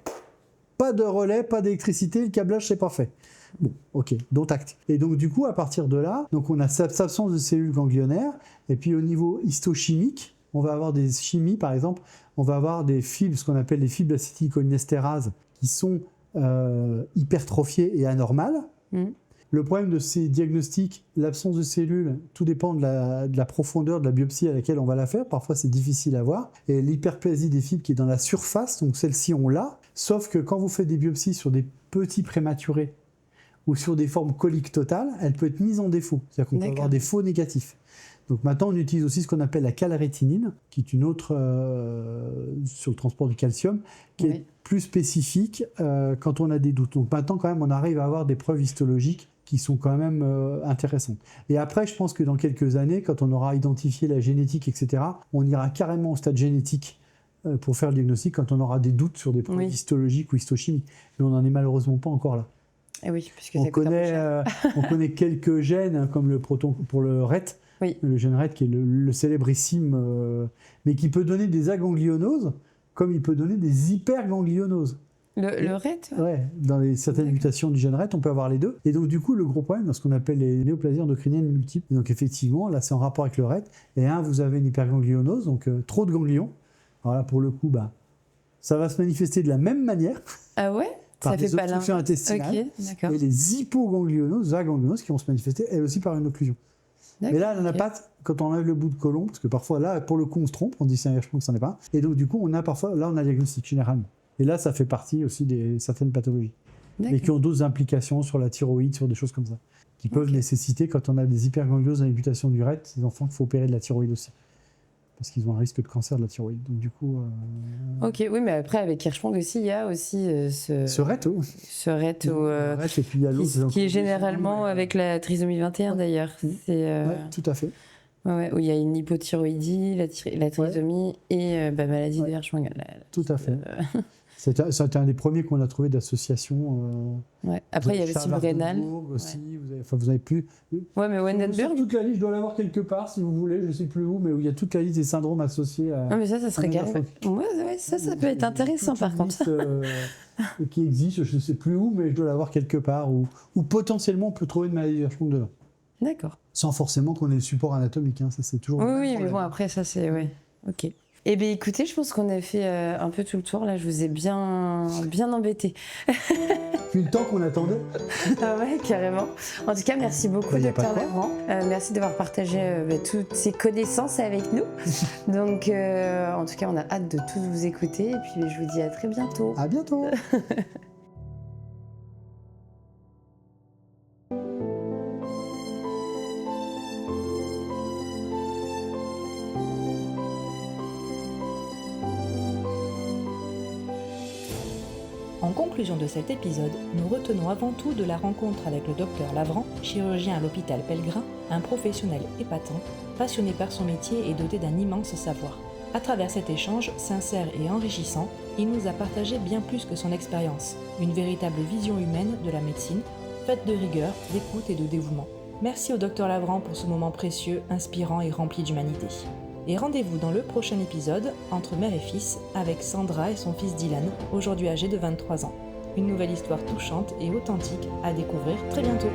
Speaker 5: pas de relais, pas d'électricité, le câblage, c'est pas fait. Bon, ok, dont acte. Et donc, du coup, à partir de là, donc on a cette absence de cellules ganglionnaires, et puis au niveau histochimique, on va avoir des chimies, par exemple, on va avoir des fibres, ce qu'on appelle les fibres acétylcholinéstérase, qui sont hypertrophiées et anormales. Le problème de ces diagnostics, l'absence de cellules, tout dépend de la profondeur de la biopsie à laquelle on va la faire. Parfois, c'est difficile à voir. Et l'hyperplasie des fibres qui est dans la surface, donc celle-ci, on l'a. Sauf que quand vous faites des biopsies sur des petits prématurés ou sur des formes coliques totales, elle peut être mise en défaut. C'est-à-dire qu'on peut avoir des faux négatifs. Donc maintenant, on utilise aussi ce qu'on appelle la calrétinine, qui est une autre sur le transport du calcium, qui est plus spécifique quand on a des doutes. Donc maintenant, quand même, on arrive à avoir des preuves histologiques qui sont quand même intéressantes. Et après, je pense que dans quelques années, quand on aura identifié la génétique, etc., on ira carrément au stade génétique pour faire le diagnostic quand on aura des doutes sur des preuves histologiques ou histochimiques. Mais on n'en est malheureusement pas encore là.
Speaker 1: Et oui, puisque
Speaker 5: on connaît quelques gènes, comme le proton pour le RET, le gène RET qui est le célébrissime, mais qui peut donner des aganglionoses, comme il peut donner des hyperganglionoses.
Speaker 1: Le RET?
Speaker 5: Oui, dans certaines mutations du gène RET, on peut avoir les deux. Et donc, du coup, le gros problème, dans ce qu'on appelle les néoplasies endocriniennes multiples, et donc effectivement, là, c'est en rapport avec le RET. Et vous avez une hyperganglionose, donc trop de ganglions. Alors là, pour le coup, ça va se manifester de la même manière.
Speaker 1: Ah ouais?
Speaker 5: Par
Speaker 1: ça
Speaker 5: des
Speaker 1: fait pas
Speaker 5: obstructions intestinales.
Speaker 1: Okay,
Speaker 5: et les hypoganglionoses, aganglionoses, qui vont se manifester, elles aussi, par une occlusion. Mais là, on n'a pas, quand on enlève le bout de côlon, parce que parfois, là, pour le coup, on se trompe, on dit c'est un Hirschsprung, ça n'est pas. Et donc, du coup, on a le diagnostic, généralement. Et là, ça fait partie aussi de certaines pathologies. Mais qui ont d'autres implications sur la thyroïde, sur des choses comme ça. Qui peuvent nécessiter, quand on a des hyperganglioses dans les mutations du RET, ces enfants qu'il faut opérer de la thyroïde aussi. Parce qu'ils ont un risque de cancer de la thyroïde. Donc du coup...
Speaker 1: Ok, oui, mais après, avec Hirschsprung aussi, il y a aussi
Speaker 5: ce RET,
Speaker 1: Ce RET, qui est généralement avec la trisomie 21, d'ailleurs.
Speaker 5: Oui, tout à fait.
Speaker 1: Où il y a une hypothyroïdie, la trisomie et maladie de Hirschsprung.
Speaker 5: Tout à fait. C'était un des premiers qu'on a trouvé d'association.
Speaker 1: Après, il y avait aussi le rénal.
Speaker 5: Aussi, vous avez plus.
Speaker 1: Mais Wendenburg.
Speaker 5: Toute la liste, je dois l'avoir quelque part si vous voulez, je ne sais plus où, mais où il y a toute la liste des syndromes associés à.
Speaker 1: Non, mais ça serait carrément. Ça peut être intéressant par contre.
Speaker 5: Qui existe, je ne sais plus où, mais je dois l'avoir quelque part, où potentiellement on peut trouver une maladie Hirschsprung dedans.
Speaker 1: D'accord.
Speaker 5: Sans forcément qu'on ait le support anatomique, ça c'est toujours.
Speaker 1: Oui, mais bon, après, ça c'est. Ok. Eh bien, écoutez, je pense qu'on a fait un peu tout le tour. Là, je vous ai bien embêté.
Speaker 5: Vu le temps qu'on attendait.
Speaker 1: Ah ouais, carrément. En tout cas, merci beaucoup,
Speaker 5: Y a pas
Speaker 1: docteur
Speaker 5: de quoi.
Speaker 1: Lavrant. Merci d'avoir partagé toutes ces connaissances avec nous. Donc, en tout cas, on a hâte de tous vous écouter. Et puis, je vous dis à très bientôt.
Speaker 5: À bientôt.
Speaker 4: En conclusion de cet épisode, nous retenons avant tout de la rencontre avec le docteur Lavrant, chirurgien à l'hôpital Pellegrin, un professionnel épatant, passionné par son métier et doté d'un immense savoir. À travers cet échange, sincère et enrichissant, il nous a partagé bien plus que son expérience, une véritable vision humaine de la médecine, faite de rigueur, d'écoute et de dévouement. Merci au docteur Lavrant pour ce moment précieux, inspirant et rempli d'humanité. Et rendez-vous dans le prochain épisode, Entre mère et fils, avec Sandra et son fils Dylan, aujourd'hui âgé de 23 ans. Une nouvelle histoire touchante et authentique à découvrir très bientôt.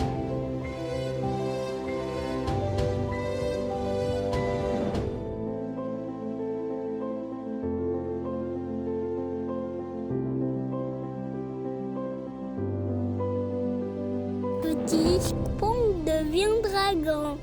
Speaker 3: Petit Pong deviendra grand.